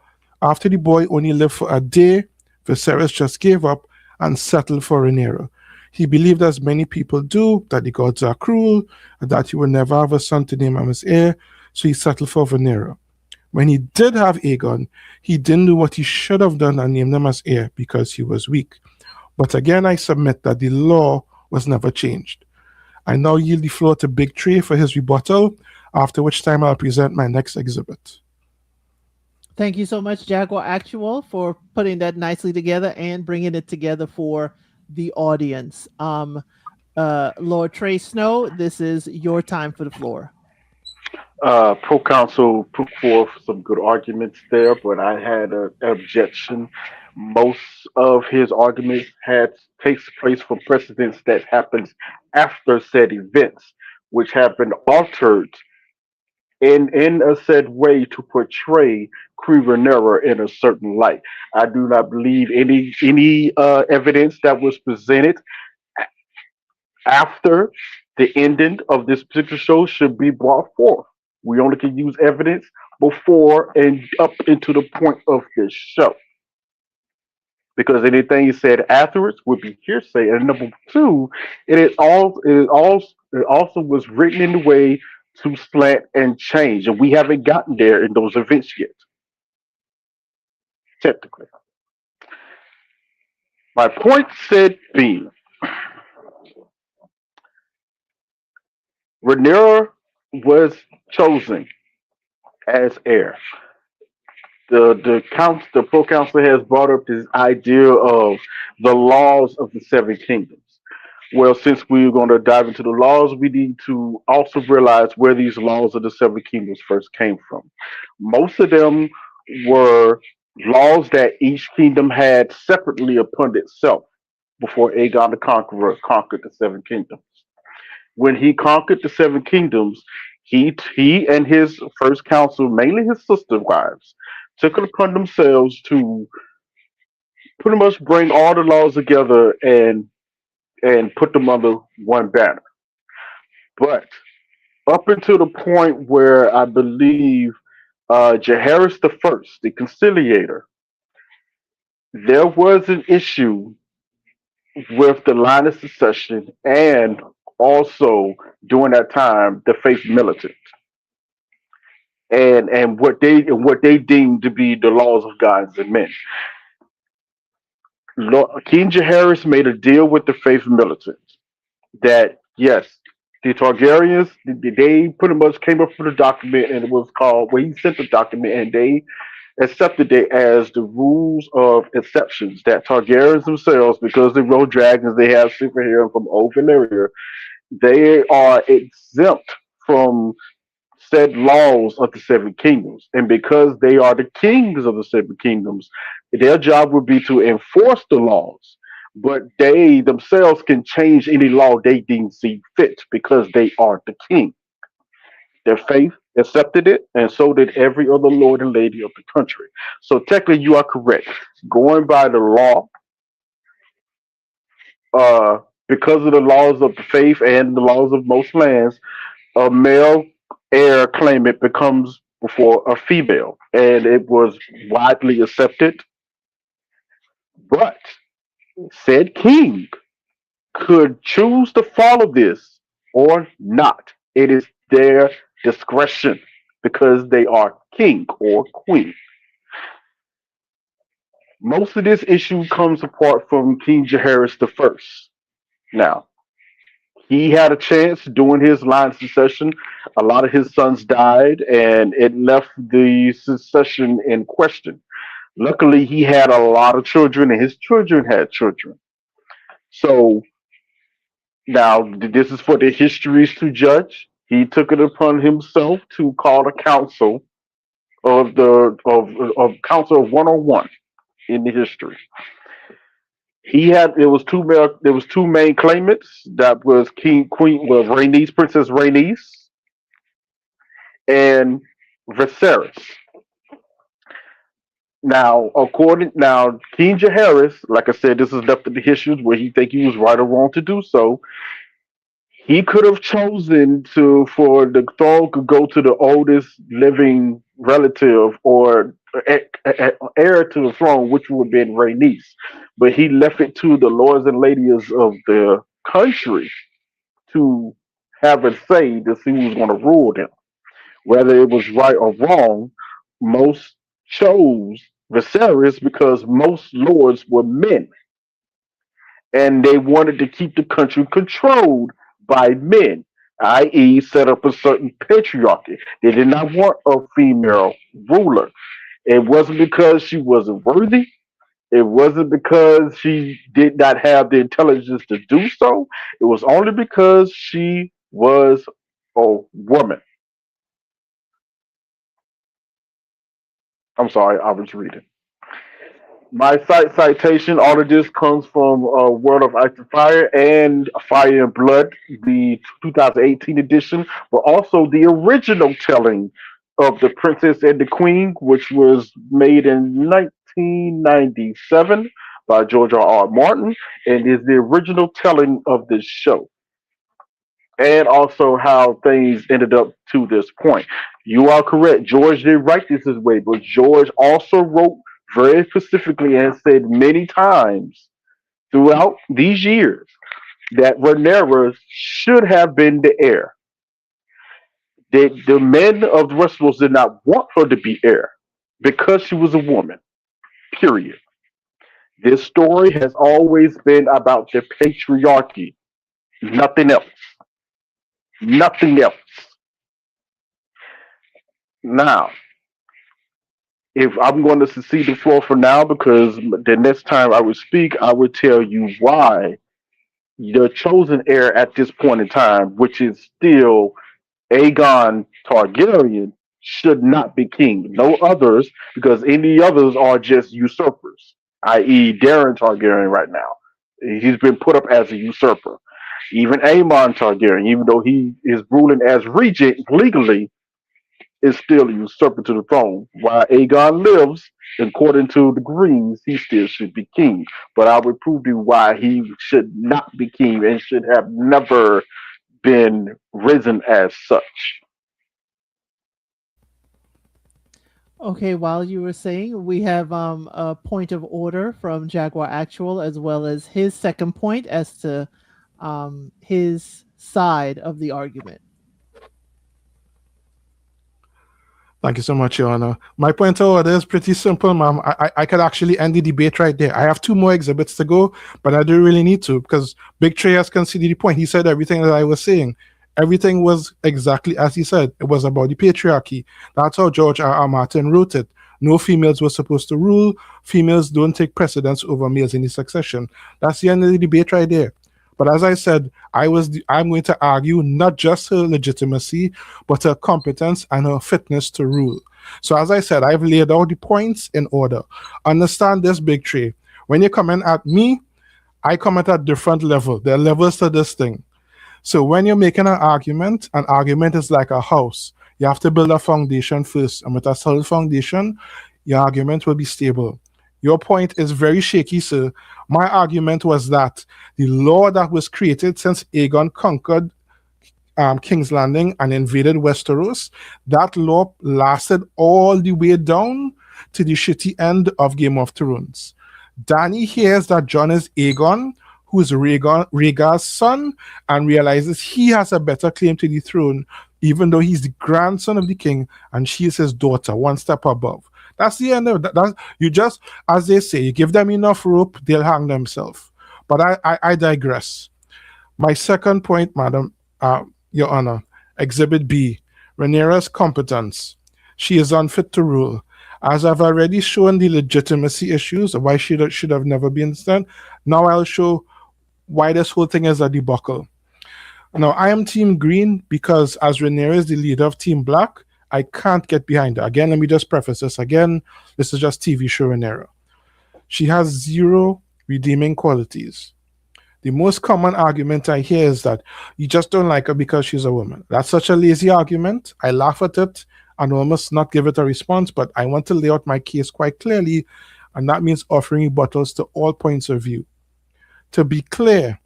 after the boy only lived for a day, Viserys just gave up and settled for Rhaenyra. He believed, as many people do, that the gods are cruel and that he would never have a son to name him his heir, so he settled for Rhaenyra. When he did have Aegon, he didn't do what he should have done and named him as heir because he was weak. But again, I submit that the law was never changed. I now yield the floor to Big Trey for his rebuttal, after which time I'll present my next exhibit. Thank you so much, Jaguar Actual, for putting that nicely together and bringing it together for the audience. Lord Trey Snow, this is your time for the floor. Pro-counsel put forth some good arguments there, but I had an objection. Most of his arguments takes place for precedents that happens after said events, which have been altered in a said way to portray Queen Rhaenyra in a certain light. I do not believe any evidence that was presented after the ending of this particular show should be brought forth. We only can use evidence before and up into the point of this show. Because anything said afterwards would be hearsay. And number two, it also was written in a way to slant and change. And we haven't gotten there in those events yet. Technically. My point said being, Rhaenyra was chosen as heir. The pro council has brought up this idea of the laws of the Seven Kingdoms. Well, since we're going to dive into the laws, we need to also realize where these laws of the Seven Kingdoms first came from. Most of them were laws that each kingdom had separately upon itself before Aegon the Conqueror conquered the Seven Kingdoms. When he conquered the Seven Kingdoms, he and his first council, mainly his sister wives, took it upon themselves to pretty much bring all the laws together and put them under one banner. But up until the point where I believe Jaehaerys the First, the conciliator, there was an issue with the line of succession and also during that time the faith militant and what they deemed to be the laws of gods and men. King Jaehaerys made a deal with the faith militant that yes, the Targaryens they pretty much came up with a document and it was called he sent the document and they accepted it as the rules of exceptions that Targaryens themselves, because they rode dragons, they have superheroes from old Valyria, they are exempt from set laws of the seven kingdoms. And because they are the kings of the seven kingdoms, their job would be to enforce the laws. But they themselves can change any law they deem see fit because they are the king. Their faith accepted it, and so did every other lord and lady of the country. So technically, you are correct. Going by the law, uh, because of the laws of the faith and the laws of most lands, a male heir claimant becomes before a female, and it was widely accepted. But said king could choose to follow this or not. It is their discretion because they are king or queen. Most of this issue comes apart from King Jaehaerys the First. Now, he had a chance during his line of succession. A lot of his sons died, and it left the succession in question. Luckily, he had a lot of children, and his children had children. So now, this is for the histories to judge. He took it upon himself to call a council of council of 101 in the history. He had there was two main claimants. That was King Queen well Rhaenys, Princess Rhaenys, and Viserys. Now King Jaehaerys, like I said, this is left to the histories where he think he was right or wrong to do so. He could have chosen to for the throne could go to the oldest living relative or heir to the throne, which would have been Rhaenys. But he left it to the lords and ladies of the country to have a say to see who's going to rule them. Whether it was right or wrong, most chose Viserys because most lords were men and they wanted to keep the country controlled by men, i.e., set up a certain patriarchy. They did not want a female ruler. It wasn't because she wasn't worthy. It wasn't because she did not have the intelligence to do so. It was only because she was a woman. I'm sorry, I was reading. My citation, all of this comes from World of Ice and Fire and Fire and Blood, the 2018 edition, but also the original telling of The Princess and the Queen, which was made in 1997 by George R. R. Martin, and is the original telling of this show. And also how things ended up to this point. You are correct. George did write this way, but George also wrote very specifically and said many times throughout these years that Rhaenyra should have been the heir. The men of the Westeros did not want her to be heir because she was a woman. Period. This story has always been about the patriarchy, nothing else. Nothing else. Now, if I'm going to secede the floor for now, because the next time I would speak, I would tell you why the chosen heir at this point in time, which is still Aegon Targaryen, should not be king. No others, because any others are just usurpers, i.e., Darren Targaryen right now. He's been put up as a usurper. Even Aemond Targaryen, even though he is ruling as regent legally, is still a usurper to the throne. While Aegon lives, according to the Greens, he still should be king. But I would prove to you why he should not be king and should have never been risen as such. Okay, while you were saying, we have a point of order from Jaguar Actual, as well as his second point as to his side of the argument. Thank you so much, Your Honor. My point of order is pretty simple, ma'am. I could actually end the debate right there. I have two more exhibits to go, but I don't really need to because Big Trey has conceded the point. He said everything that I was saying. Everything was exactly as he said. It was about the patriarchy. That's how George R. R. Martin wrote it. No females were supposed to rule. Females don't take precedence over males in the succession. That's the end of the debate right there. But as I said, I'm going to argue not just her legitimacy, but her competence and her fitness to rule. So as I said, I've laid out the points in order. Understand this, Big Tree. When you come in at me, I come at a different level. There are levels to this thing. So when you're making an argument is like a house. You have to build a foundation first. And with a solid foundation, your argument will be stable. Your point is very shaky, sir. My argument was that the law that was created since Aegon conquered King's Landing and invaded Westeros, that law lasted all the way down to the shitty end of Game of Thrones. Dany hears that Jon is Aegon, who is Rhaegar's son, and realizes he has a better claim to the throne, even though he's the grandson of the king and she is his daughter, one step above. That's the end of that. You just, as they say, you give them enough rope, they'll hang themselves. But I digress. My second point, Madam, Your Honor, Exhibit B, Rhaenyra's competence. She is unfit to rule. As I've already shown the legitimacy issues, why she should have never been done, now I'll show why this whole thing is a debacle. Now, I am Team Green because as Rhaenyra is the leader of Team Black, I can't get behind her. Again, let me just preface this. Again, this is just TV show Rhaenyra. She has zero redeeming qualities. The most common argument I hear is that you just don't like her because she's a woman. That's such a lazy argument. I laugh at it and almost not give it a response, but I want to lay out my case quite clearly, and that means offering rebuttals to all points of view. To be clear,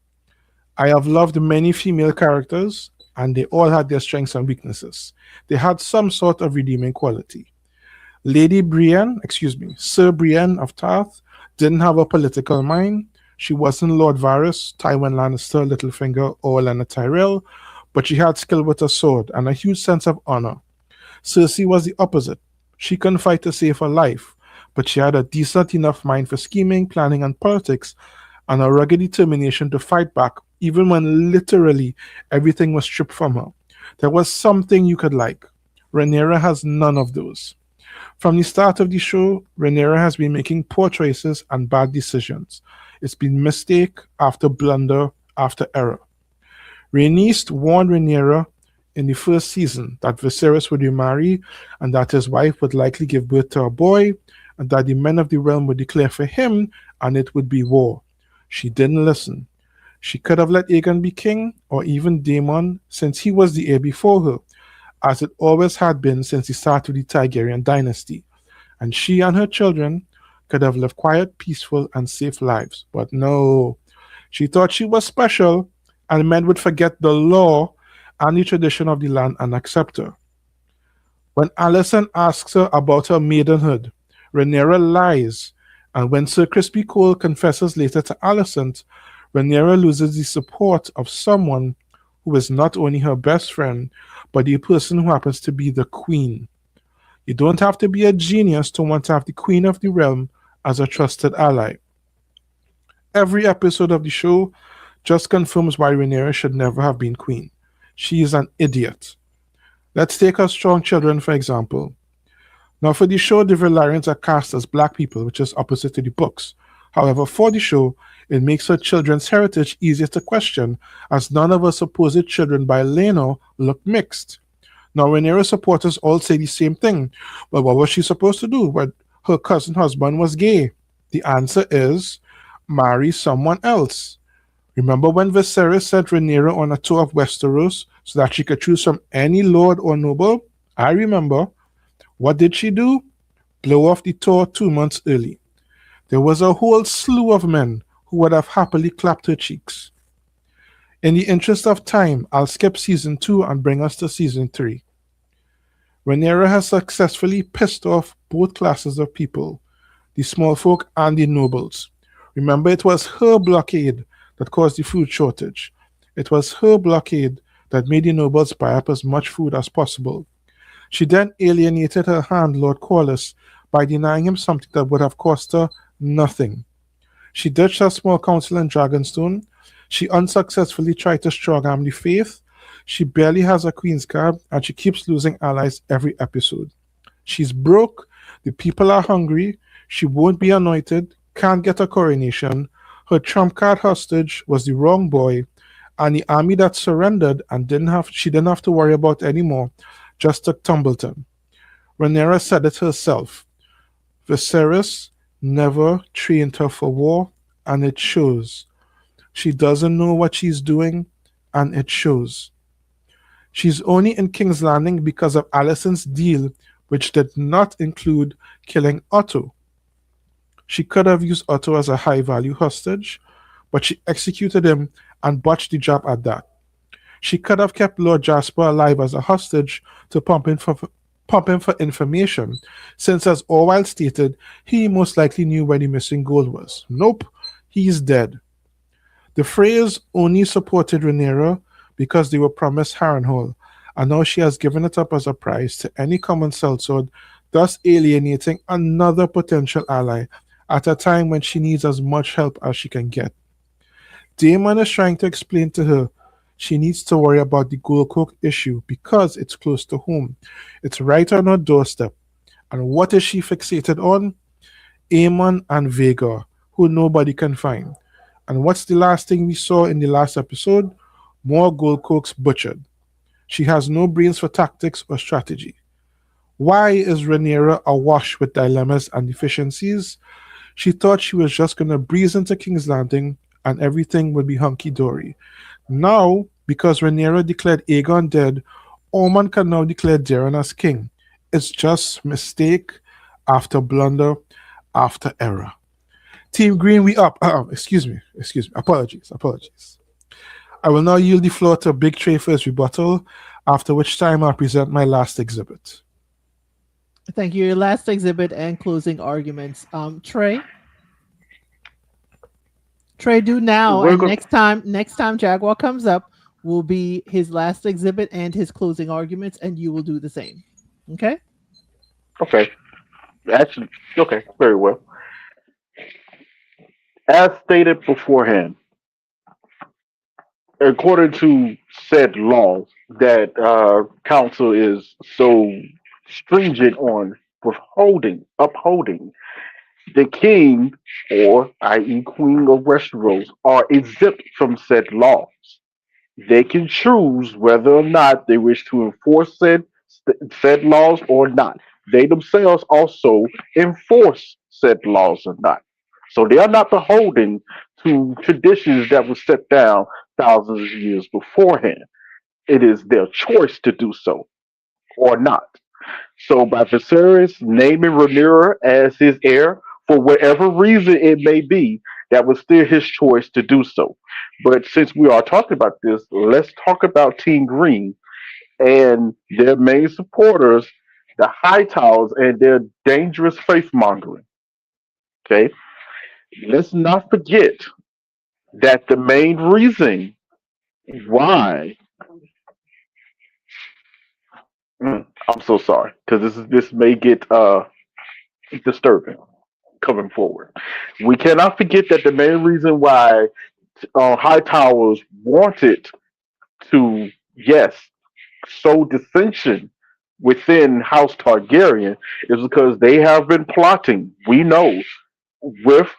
I have loved many female characters, and they all had their strengths and weaknesses. They had some sort of redeeming quality. Sir Brienne of Tarth didn't have a political mind. She wasn't Lord Varys, Tywin Lannister, Littlefinger, or Lyanna Tyrell, but she had skill with a sword and a huge sense of honor. Cersei was the opposite. She couldn't fight to save her life, but she had a decent enough mind for scheming, planning, and politics, and a rugged determination to fight back, even when literally everything was stripped from her. There was something you could like. Rhaenyra has none of those. From the start of the show, Rhaenyra has been making poor choices and bad decisions. It's been mistake after blunder after error. Rhaenys warned Rhaenyra in the first season that Viserys would remarry and that his wife would likely give birth to a boy and that the men of the realm would declare for him and it would be war. She didn't listen. She could have let Aegon be king or even Daemon since he was the heir before her, as it always had been since the start of the Targaryen dynasty, and she and her children could have lived quiet, peaceful, and safe lives. But no, she thought she was special and men would forget the law and the tradition of the land and accept her. When Alicent asks her about her maidenhood, Rhaenyra lies, and when Sir Crispy Cole confesses later to Alicent, Rhaenyra loses the support of someone who is not only her best friend, but the person who happens to be the queen. You don't have to be a genius to want to have the queen of the realm as a trusted ally. Every episode of the show just confirms why Rhaenyra should never have been queen. She is an idiot. Let's take her strong children, for example. Now, for the show, the Valyrians are cast as black people, which is opposite to the books. However, for the show, it makes her children's heritage easier to question, as none of her supposed children by Laenor look mixed. Now, Rhaenyra supporters all say the same thing. Well, what was she supposed to do when her cousin husband was gay? The answer is marry someone else. Remember when Viserys sent Rhaenyra on a tour of Westeros so that she could choose from any lord or noble? I remember. What did she do? Blow off the tour 2 months early. There was a whole slew of men who would have happily clapped her cheeks. In the interest of time, I'll skip season 2 and bring us to season 3. Rhaenyra has successfully pissed off both classes of people, the small folk and the nobles. Remember, it was her blockade that caused the food shortage. It was her blockade that made the nobles buy up as much food as possible. She then alienated her hand, Lord Corlys, by denying him something that would have cost her nothing. She ditched her small council in Dragonstone. She unsuccessfully tried to strong-arm the faith. She barely has a queen's guard, and she keeps losing allies every episode. She's broke, the people are hungry, she won't be anointed, can't get a coronation, Her trump card hostage was the wrong boy, and the army that surrendered and didn't have to worry about anymore just took Tumbleton. Rhaenyra said it herself. Viserys never trained her for war, and it shows. She doesn't know what she's doing, and it shows. She's only in King's Landing because of Alicent's deal, which did not include killing Otto. She could have used Otto as a high value hostage, but she executed him and botched the job at that. She could have kept Lord Jasper alive as a hostage to pump him for information, since, as Orwell stated, he most likely knew where the missing gold was. Nope, he's dead. The Freys only supported Rhaenyra because they were promised Harrenhal, and now she has given it up as a prize to any common sellsword, thus alienating another potential ally at a time when she needs as much help as she can get. Daemon is trying to explain to her she needs to worry about the Gold Cook issue because it's close to home. It's right on her doorstep. And what is she fixated on? Aemon and Vhagar, who nobody can find. And what's the last thing we saw in the last episode? More Gold Cooks butchered. She has no brains for tactics or strategy. Why is Rhaenyra awash with dilemmas and deficiencies? She thought she was just going to breeze into King's Landing and everything would be hunky-dory. Now, because Rhaenyra declared Aegon dead, Ormond can now declare Daeron as king. It's just mistake after blunder after error. Team Green, we up. Excuse me. Apologies. I will now yield the floor to Big Trey for his rebuttal, after which time I'll present my last exhibit. Thank you. Your last exhibit and closing arguments. Trey, do now, and next time Jaguar comes up will be his last exhibit and his closing arguments, and you will do the same. Okay? Okay. Actually, okay, very well. As stated beforehand, according to said laws that council is so stringent on upholding, the king, or i.e. Queen of Westeros, are exempt from said laws. They can choose whether or not they wish to enforce said laws or not. They themselves also enforce said laws or not. So they are not beholden to traditions that were set down thousands of years beforehand. It is their choice to do so or not. So by Viserys naming Rhaenyra as his heir, for whatever reason it may be, that was still his choice to do so. But since we are talking about this, let's talk about Team Green and their main supporters, the Hightowers, and their dangerous faith mongering. Okay, let's not forget that the main reason why. I'm so sorry because this may get disturbing coming forward. We cannot forget that the main reason why Hightowers wanted to, yes, sow dissension within House Targaryen is because they have been plotting. We know with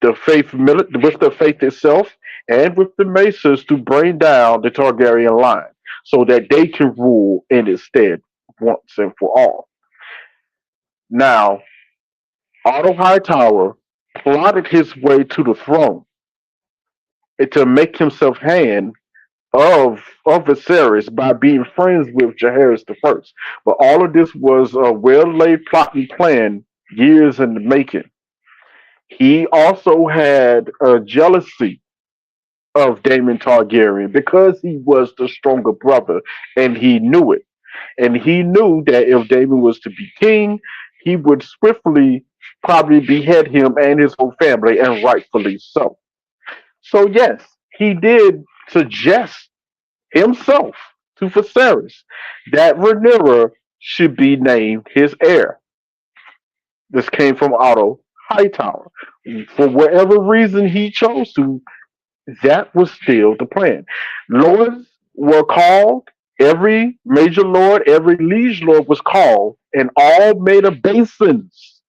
with the faith itself, and with the Maces to bring down the Targaryen line, so that they can rule in its stead once and for all. Now, Otto Hightower plotted his way to the throne to make himself hand of Viserys by being friends with Jaehaerys the First. But all of this was a well laid plot and plan, years in the making. He also had a jealousy of Daemon Targaryen because he was the stronger brother, and he knew it. And he knew that if Daemon was to be king, he would swiftly probably behead him and his whole family, and rightfully so. So yes, he did suggest himself to Viserys that Rhaenyra should be named his heir. This came from Otto Hightower. For whatever reason he chose to, that was still the plan. Lords were called, every major lord, every liege lord was called, and all made obeisance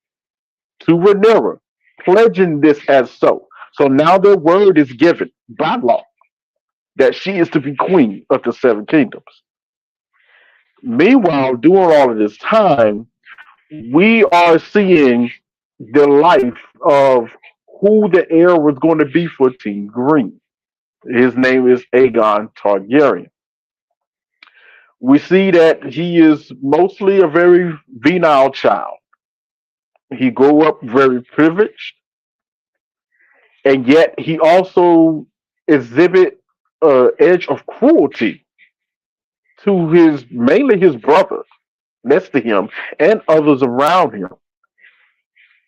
to Rhaenyra, pledging this as so. So now their word is given by law that she is to be queen of the seven kingdoms. Meanwhile, during all of this time, we are seeing the life of who the heir was going to be for Team Green. His name is Aegon Targaryen. We see that he is mostly a very venal child. He grew up very privileged, and yet he also exhibit edge of cruelty to his mainly his brother next to him and others around him.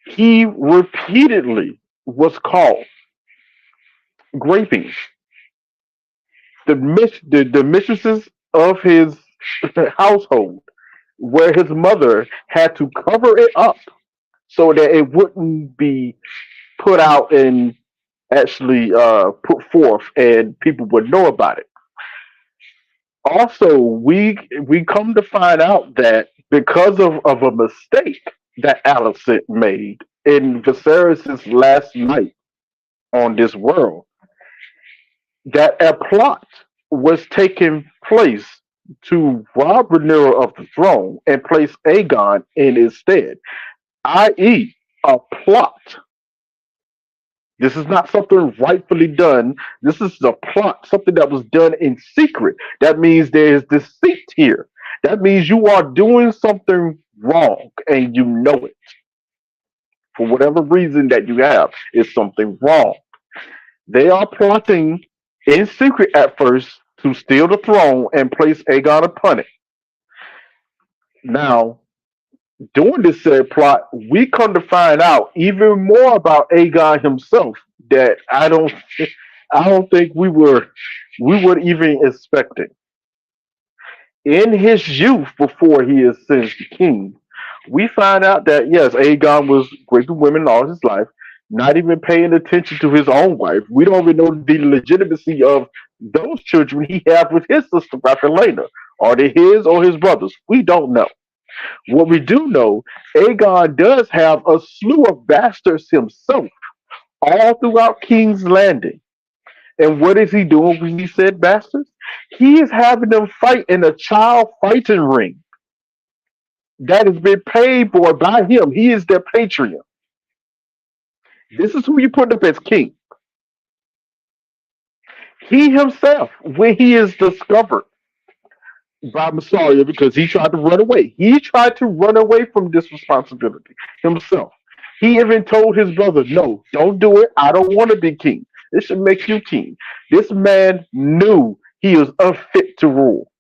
He repeatedly was caught raping the mistresses of his household, where his mother had to cover it up so that it wouldn't be put out and actually put forth, and people would know about it. Also, we come to find out that because of a mistake that Alicent made in Viserys' last night on this world, that a plot was taking place to rob Rhaenyra of the throne and place Aegon in its stead, i.e., a plot. This is not something rightfully done. This is a plot, something that was done in secret. That means there's deceit here. That means you are doing something wrong and you know it. For whatever reason that you have, is something wrong. They are plotting in secret at first to steal the throne and place Aegon upon it. Now, during this said plot, we come to find out even more about Aegon himself that I don't think we were even expecting. In his youth, before he is since the king, we find out that yes, Aegon was raping women all his life, not even paying attention to his own wife. We don't even know the legitimacy of those children he had with his sister, Rhaenyra. Are they his or his brothers? We don't know. What we do know, Aegon does have a slew of bastards himself, all throughout King's Landing. And what is he doing when he said bastards? He is having them fight in a child fighting ring that has been paid for by him. He is their patron. This is who you put up as king. He himself, when he is discovered by Massalia because he tried to run away. He tried to run away from this responsibility himself. He even told his brother, no, don't do it. I don't want to be king. This should make you king. This man knew he was unfit to rule.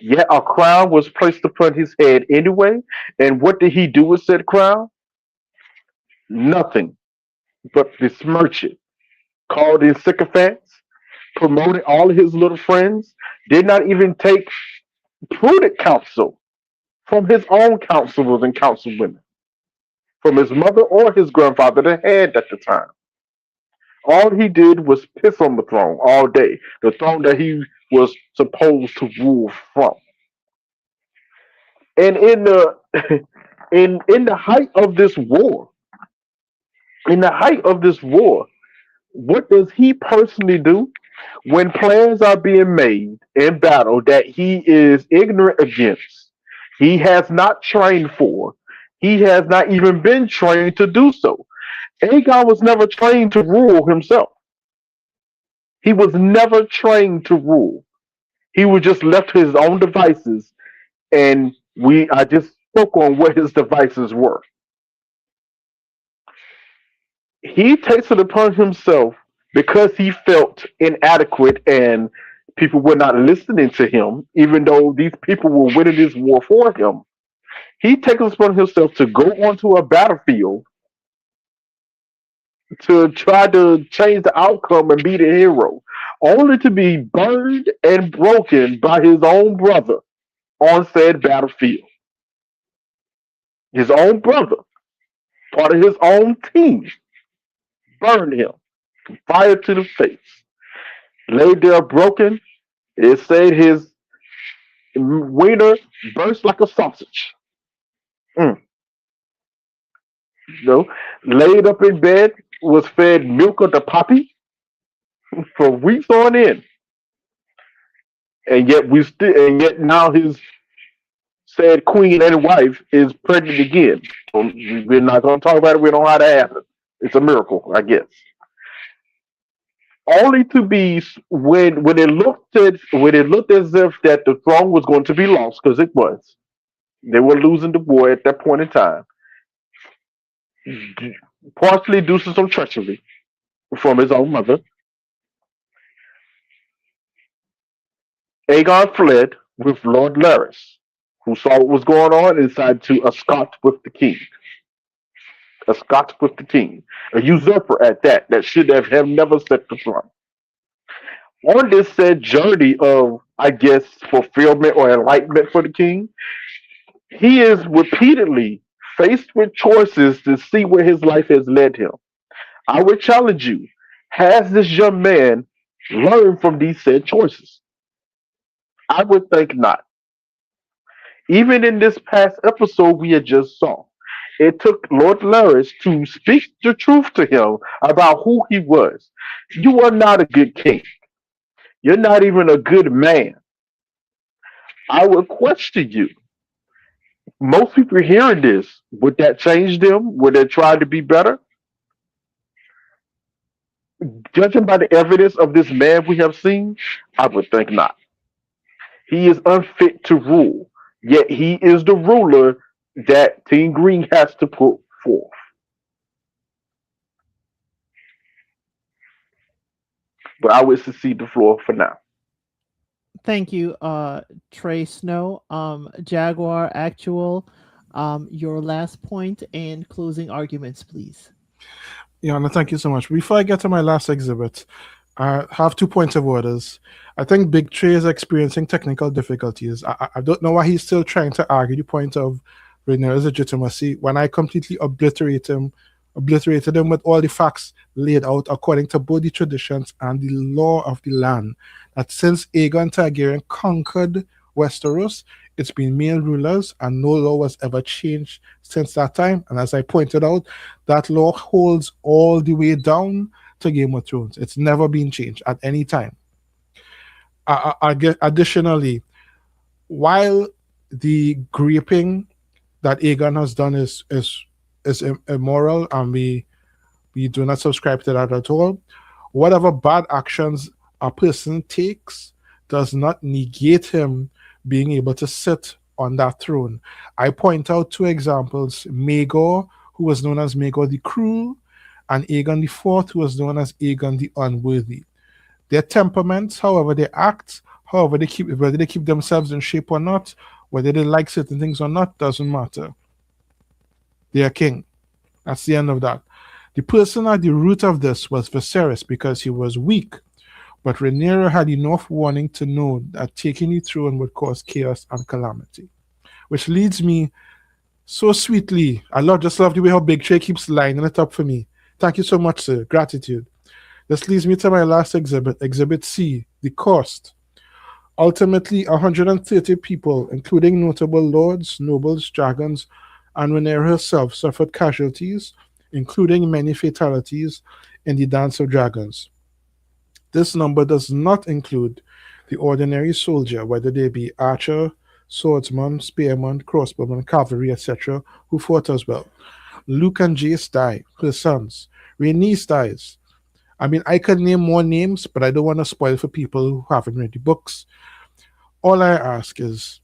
Yet a crown was placed upon his head anyway. And what did he do with said crown? Nothing but besmirch it. Called in sycophants, promoted all of his little friends, did not even take prudent counsel from his own counselors and councilwomen, from his mother or his grandfather that had at the time. All he did was piss on the throne all day, the throne that he was supposed to rule from. And in the in the height of this war, in the height of this war, what does he personally do when plans are being made in battle that he is ignorant against? He has not trained for. He has not even been trained to do so. Aegon was never trained to rule himself. He was never trained to rule. He was just left to his own devices, and I just spoke on what his devices were. He takes it upon himself because he felt inadequate and people were not listening to him, even though these people were winning this war for him. He takes it upon himself to go onto a battlefield to try to change the outcome and be the hero, only to be burned and broken by his own brother on said battlefield. His own brother, part of his own team, burned him, fire to the face. Laid there broken, it said his wiener burst like a sausage. Mm. You know, laid up in bed, was fed milk of the poppy for weeks on end, and yet now his said queen and wife is pregnant again. So we're not going to talk about it. We don't know how that happened. It's a miracle, I guess. Only to be when it looked as if that the throne was going to be lost, because it was. They were losing the war at that point in time, partially due to some treachery from his own mother. Aegon fled with Lord Larys, who saw what was going on and decided to escort with the king. Escort with the king. A usurper at that, that should have never set the throne. On this said journey of, I guess, fulfillment or enlightenment for the king, he is repeatedly faced with choices to see where his life has led him. I would challenge you, has this young man learned from these said choices? I would think not. Even in this past episode we had just saw, it took Lord Larys to speak the truth to him about who he was. You are not a good king. You're not even a good man. I would question you. Most people hearing this, would that change them? Would they try to be better? Judging by the evidence of this man we have seen, I would think not. He is unfit to rule, yet he is the ruler that Team Green has to put forth. But I would secede the floor for now. Thank you, Trey Snow. Jaguar Actual, your last point and closing arguments, please. Yeah, no, thank you so much. Before I get to my last exhibit, I have 2 points of orders. I think Big Trey is experiencing technical difficulties. I don't know why he's still trying to argue the point of Rhaenyra's legitimacy when I completely obliterated him with all the facts laid out according to both the traditions and the law of the land. That since Aegon Targaryen conquered Westeros, it's been male rulers and no law was ever changed since that time. And as I pointed out, that law holds all the way down to Game of Thrones. It's never been changed at any time. Additionally, while the graping that Aegon has done is immoral, and we do not subscribe to that at all, whatever bad actions a person takes does not negate him being able to sit on that throne. I point out 2 examples: Maegor, who was known as Maegor the Cruel, and Aegon IV, who was known as Aegon the Unworthy. Their temperaments, however they act, whether they keep themselves in shape or not, whether they like certain things or not, doesn't matter. They are king. That's the end of that. The person at the root of this was Viserys because he was weak, but Rhaenyra had enough warning to know that taking the throne would cause chaos and calamity. Which leads me so sweetly. Just love the way how Big Trey keeps lining it up for me. Thank you so much, sir. Gratitude. This leads me to my last exhibit, Exhibit C, the cost. Ultimately, 130 people, including notable lords, nobles, dragons, and Rhaenyra herself, suffered casualties, including many fatalities, in the Dance of Dragons. This number does not include the ordinary soldier, whether they be archer, swordsman, spearman, crossbowman, cavalry, etc., who fought as well. Luke and Jace die, her sons. Rhaenys dies. I mean, I could name more names, but I don't want to spoil for people who haven't read the books. All I ask is,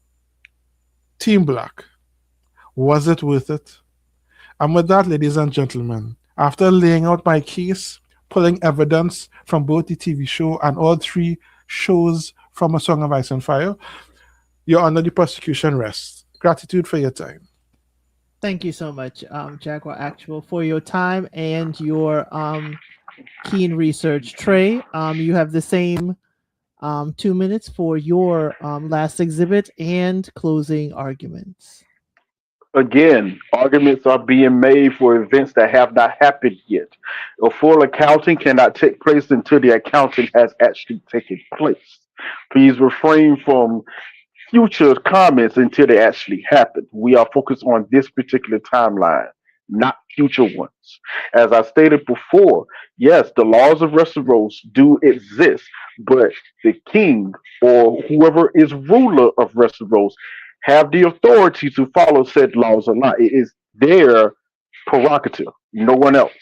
Team Black, was it worth it? And with that, ladies and gentlemen, after laying out my case, pulling evidence from both the TV show and all 3 shows from A Song of Ice and Fire, Your Honor, the prosecution rests. Gratitude for your time. Thank you so much, Jaguar Actual, for your time and your keen research. Trey, you have the same 2 minutes for your last exhibit and closing arguments. Again, arguments are being made for events that have not happened yet. A full accounting cannot take place until the accounting has actually taken place. Please refrain from future comments until they actually happen. We are focused on this particular timeline. not future ones. As I stated before, yes, the laws of Westeros do exist, but the king or whoever is ruler of Westeros have the authority to follow said laws or not. It is their prerogative, no one else.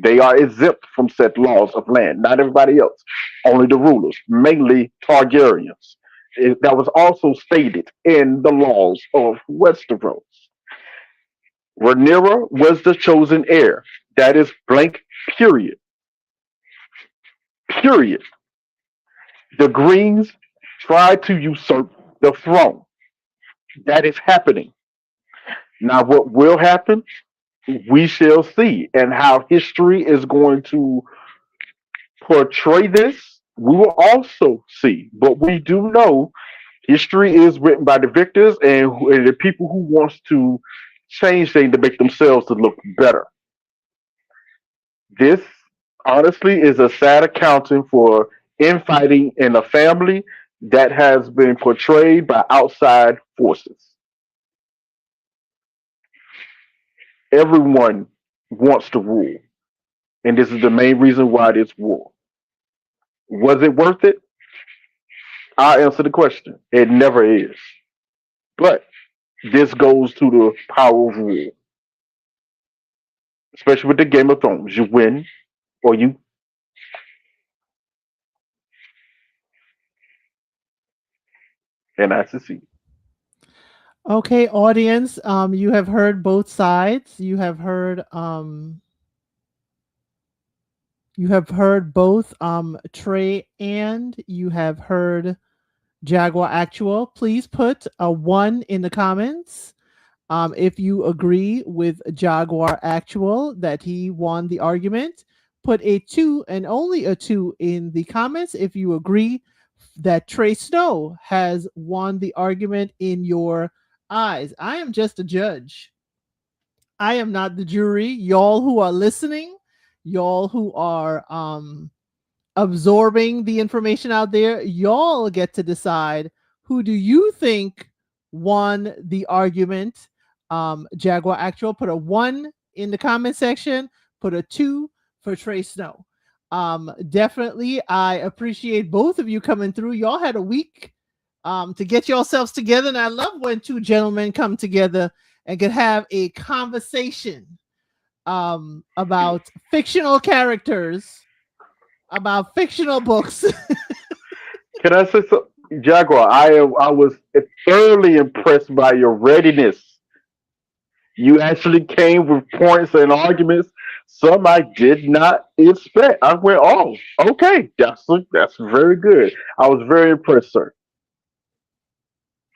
They are exempt from said laws of land, not everybody else, only the rulers, mainly Targaryens. That was also stated in the laws of Westeros. Rhaenyra was the chosen heir. That is blank, period. Period. The Greens tried to usurp the throne. That is happening. Now, what will happen, we shall see. And how history is going to portray this, we will also see. But we do know history is written by the victors and the people who wants to change things to make themselves to look better. This honestly is a sad accounting for infighting in a family that has been portrayed by outside forces. Everyone wants to rule, and this is the main reason why this war. Was it worth it? I'll answer the question. It never is. But this goes to the power of rule, especially with the Game of Thrones. You win or you. And I succeed. Okay, audience, you have heard both sides. You have heard both Trey and you have heard Jaguar Actual. Please put a 1 in the comments if you agree with Jaguar Actual that he won the argument. Put a 2 and only a 2 in the comments if you agree that Trey Snow has won the argument in your eyes. I am just a judge. I am not the jury. Y'all who are listening, y'all who are absorbing the information out there, y'all get to decide who do you think won the argument. Jaguar Actual, put a 1 in the comment section, put a 2 for Trey Snow. Definitely, I appreciate both of you coming through. Y'all had a week to get yourselves together, and I love when two gentlemen come together and can have a conversation about fictional characters, about fictional books. Can I say something? Jaguar, I was thoroughly impressed by your readiness. You actually came with points and arguments. Some I did not expect. I went, oh, okay, that's very good. I was very impressed, sir.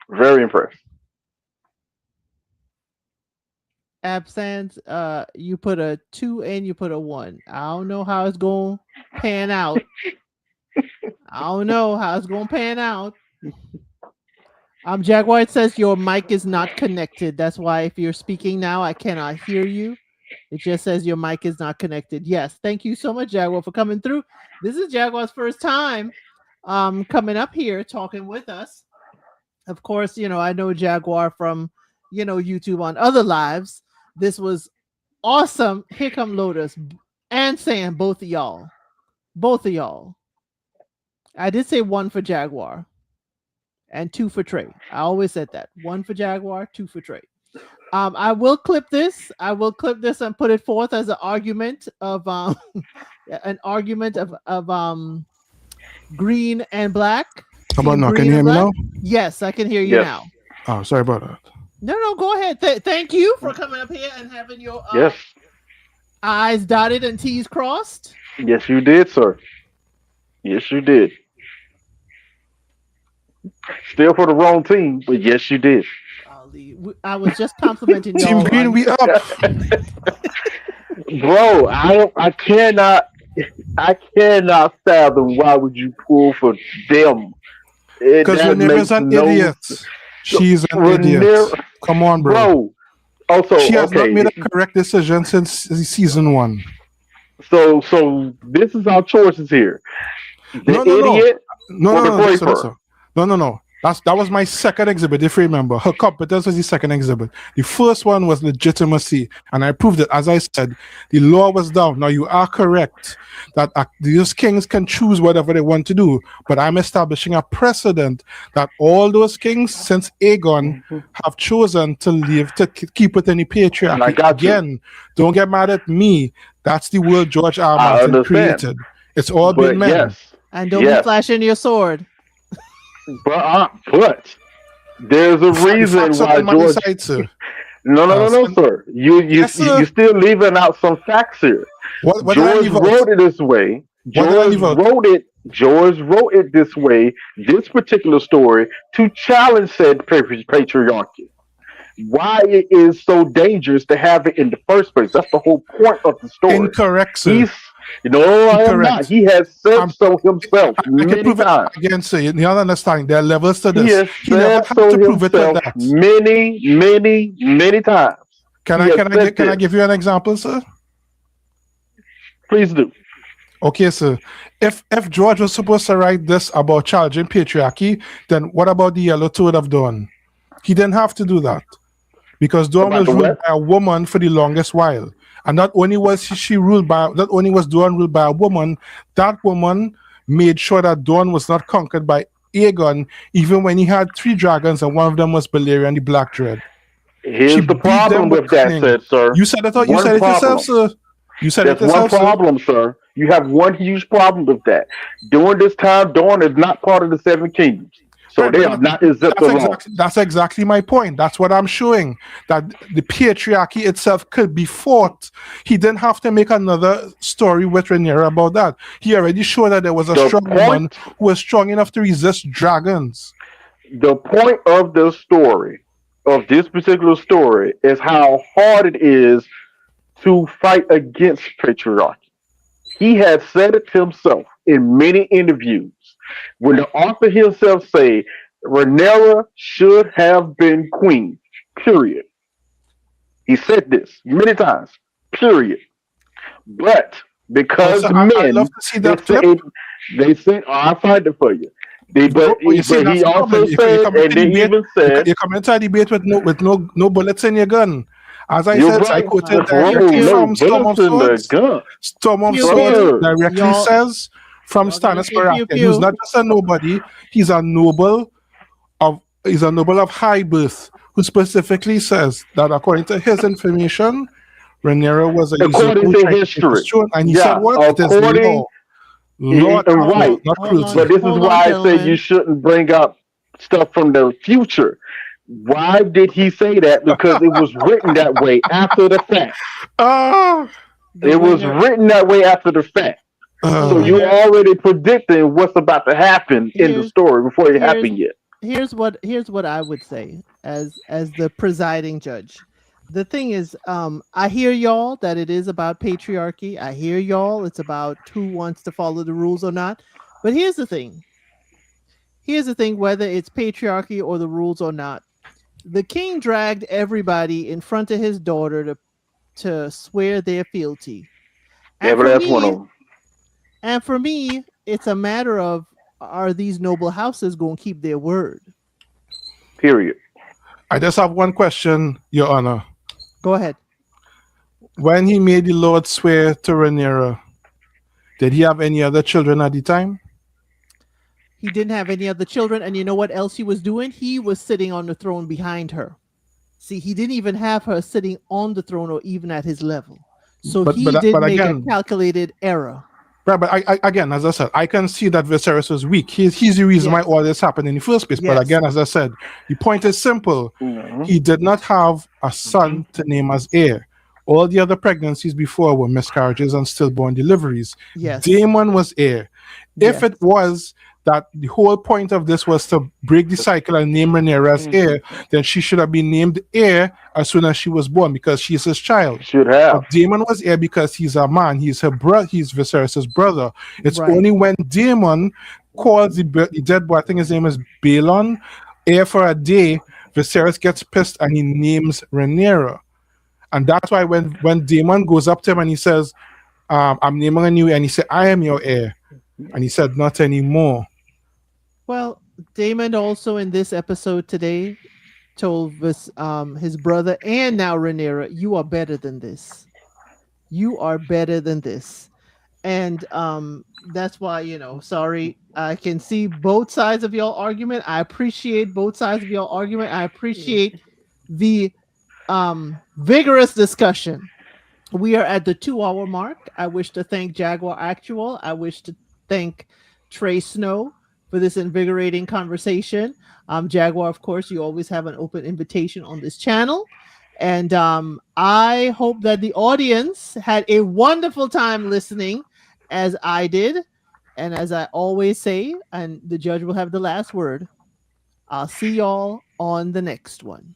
Very impressed. Absent, you put a 2 and you put a 1. I don't know how it's going to pan out. Jaguar, it says your mic is not connected. That's why if you're speaking now, I cannot hear you. It just says your mic is not connected. Yes, thank you so much, Jaguar, for coming through. This is Jaguar's first time coming up here talking with us. Of course, I know Jaguar from, YouTube on other lives. This was awesome. Here come Lotus and Sam, both of y'all. I did say 1 for Jaguar and 2 for Trey. I always said that. 1 for Jaguar, 2 for Trey. I will clip this. And put it forth as an argument of green and black. How about now? Can you hear me now? Yes, I can hear you now. Oh, sorry about that. No, go ahead. Thank you for coming up here and having your yes. I's dotted and T's crossed. Yes, you did, sir. Yes, you did. Still for the wrong team, but yes, you did. I was just complimenting Team y'all. Green, we up. Bro, I cannot fathom why would you pull for them. Because Rhaenyra's an idiot. She's an idiot. Come on, bro. Also, she has not made a correct decision since season 1. So this is our choices here. The idiot or the braver. No. That was my second exhibit, if you remember. Her competence was the second exhibit. The first one was legitimacy, and I proved it. As I said, the law was down. Now, you are correct that these kings can choose whatever they want to do, but I'm establishing a precedent that all those kings since Aegon have chosen to live, to keep within the patriarchy. And I got you. Again, don't get mad at me. That's the world George R. I Martin understand. created. It's all But been men. yes, And don't be flashing your sword. but there's a reason Facts why on my George. side, sir. No, sir. Yes, sir. You're still leaving out some facts here. What did I George leave out? wrote it this way. What did I leave out? George wrote it this way. This particular story to challenge said patriarchy. Why it is so dangerous to have it in the first place. That's the whole point of the story. Incorrect, sir. I am not. He has said so himself I can many prove times. it again, sir. You don't understand. There are levels to this. He has He never said had so to prove it like himself that. many times. Can He has said I this. give you an example, sir? Please do. Okay, sir. If George was supposed to write this about challenging patriarchy, then what about the Yellow Toad of Dawn? He didn't have to do that because Dawn About was the ruled what? by a woman for the longest while, and not only was Dawn ruled by a woman, that woman made sure that Dawn was not conquered by Aegon, even when he had 3 dragons and one of them was Balerion the Black Dread. Here's She the beat problem them with that, cunning. sir. You said it. You One said it problem. yourself, sir. You said There's it one yourself, sir. problem, sir. You have one huge problem with that. During this time, Dawn is not part of the Seven Kingdoms. So Right, they but have not exempt the law. that's exactly my point. That's what I'm showing. That the patriarchy itself could be fought. He didn't have to make another story with Rhaenyra about that. He already showed that there was a The strong point- woman who was strong enough to resist dragons. The point of the story, of this particular story, is how hard it is to fight against patriarchy. He has said it himself in many interviews. When the author himself say Rhaenyra should have been queen, period. He said this many times, period. But because Also, men, I'd love to see that they clip. said, I'll find it for you. But you see, that's He the problem. also You said, come into and they debate- even said, You come into a debate with no bullets in your gun. As I you're said, I right, quoted bro, directly no from Storm of bullets in the Swords. gun. Storm of Pew, Swords pew. directly Y'all- says from y'all gonna Stannis say pew, Baratheon, pew. who's not just a nobody, he's a noble of high birth, who specifically says that according to his information, Rhaenyra was a According usurper to who tried take history. his throne, and he Yeah, said what? It is according- law. Law, right. not Hold cruelty. on. But this is Hold why on, I say gentlemen. you shouldn't bring up stuff from the future. Why did he say that? Because it was written that way after the fact. Ah, The It was winner- written that way after the fact. So Uh, you're already predicting what's about to happen in the Here's- story before it here's- happened yet. here's what I would say as the presiding judge. The thing is, I hear y'all that it is about patriarchy. I hear y'all it's about who wants to follow the rules or not. But here's the thing. Whether it's patriarchy or the rules or not, the king dragged everybody in front of his daughter to swear their fealty. Every last one of them. And for me, it's a matter of, are these noble houses going to keep their word? Period. I just have one question, Your Honor. Go ahead. When he made the Lord swear to Rhaenyra, did he have any other children at the time? He didn't have any other children, and you know what else he was doing? He was sitting on the throne behind her. See, he didn't even have her sitting on the throne or even at his level. So But- he but- did but make again- a calculated error. Right, but I again, as I said, I can see that Viserys was weak. He's the reason why Yes. all this happened in the first place. But Yes. again, as I said, the point is simple. Mhm. He did not have a son to name as heir. All the other pregnancies before were miscarriages and stillborn deliveries. Yes. Daemon was heir. If Yes. it was that the whole point of this was to break the cycle and name Rhaenyra as heir, then she should have been named heir as soon as she was born because she's his child. Should have. But Daemon was heir because he's a man. He's her brother. He's Viserys' brother. It's Right. only when Daemon calls the dead boy, I think his name is Balon, heir for a day, Viserys gets pissed and he names Rhaenyra. And that's why when Daemon goes up to him and he says, I'm naming a new heir, and he said, I am your heir. And he said, not anymore. Well, Damon also in this episode today told his brother and now Rhaenyra, you are better than this. You are better than this. And that's why, sorry, I can see both sides of your argument. I appreciate both sides of your argument. I appreciate the vigorous discussion. We are at the 2 hour mark. I wish to thank Jaguar Actual. I wish to thank Trey Snow for this invigorating conversation. Jaguar, of course, you always have an open invitation on this channel. And I hope that the audience had a wonderful time listening as I did. And as I always say, and the judge will have the last word, I'll see y'all on the next one.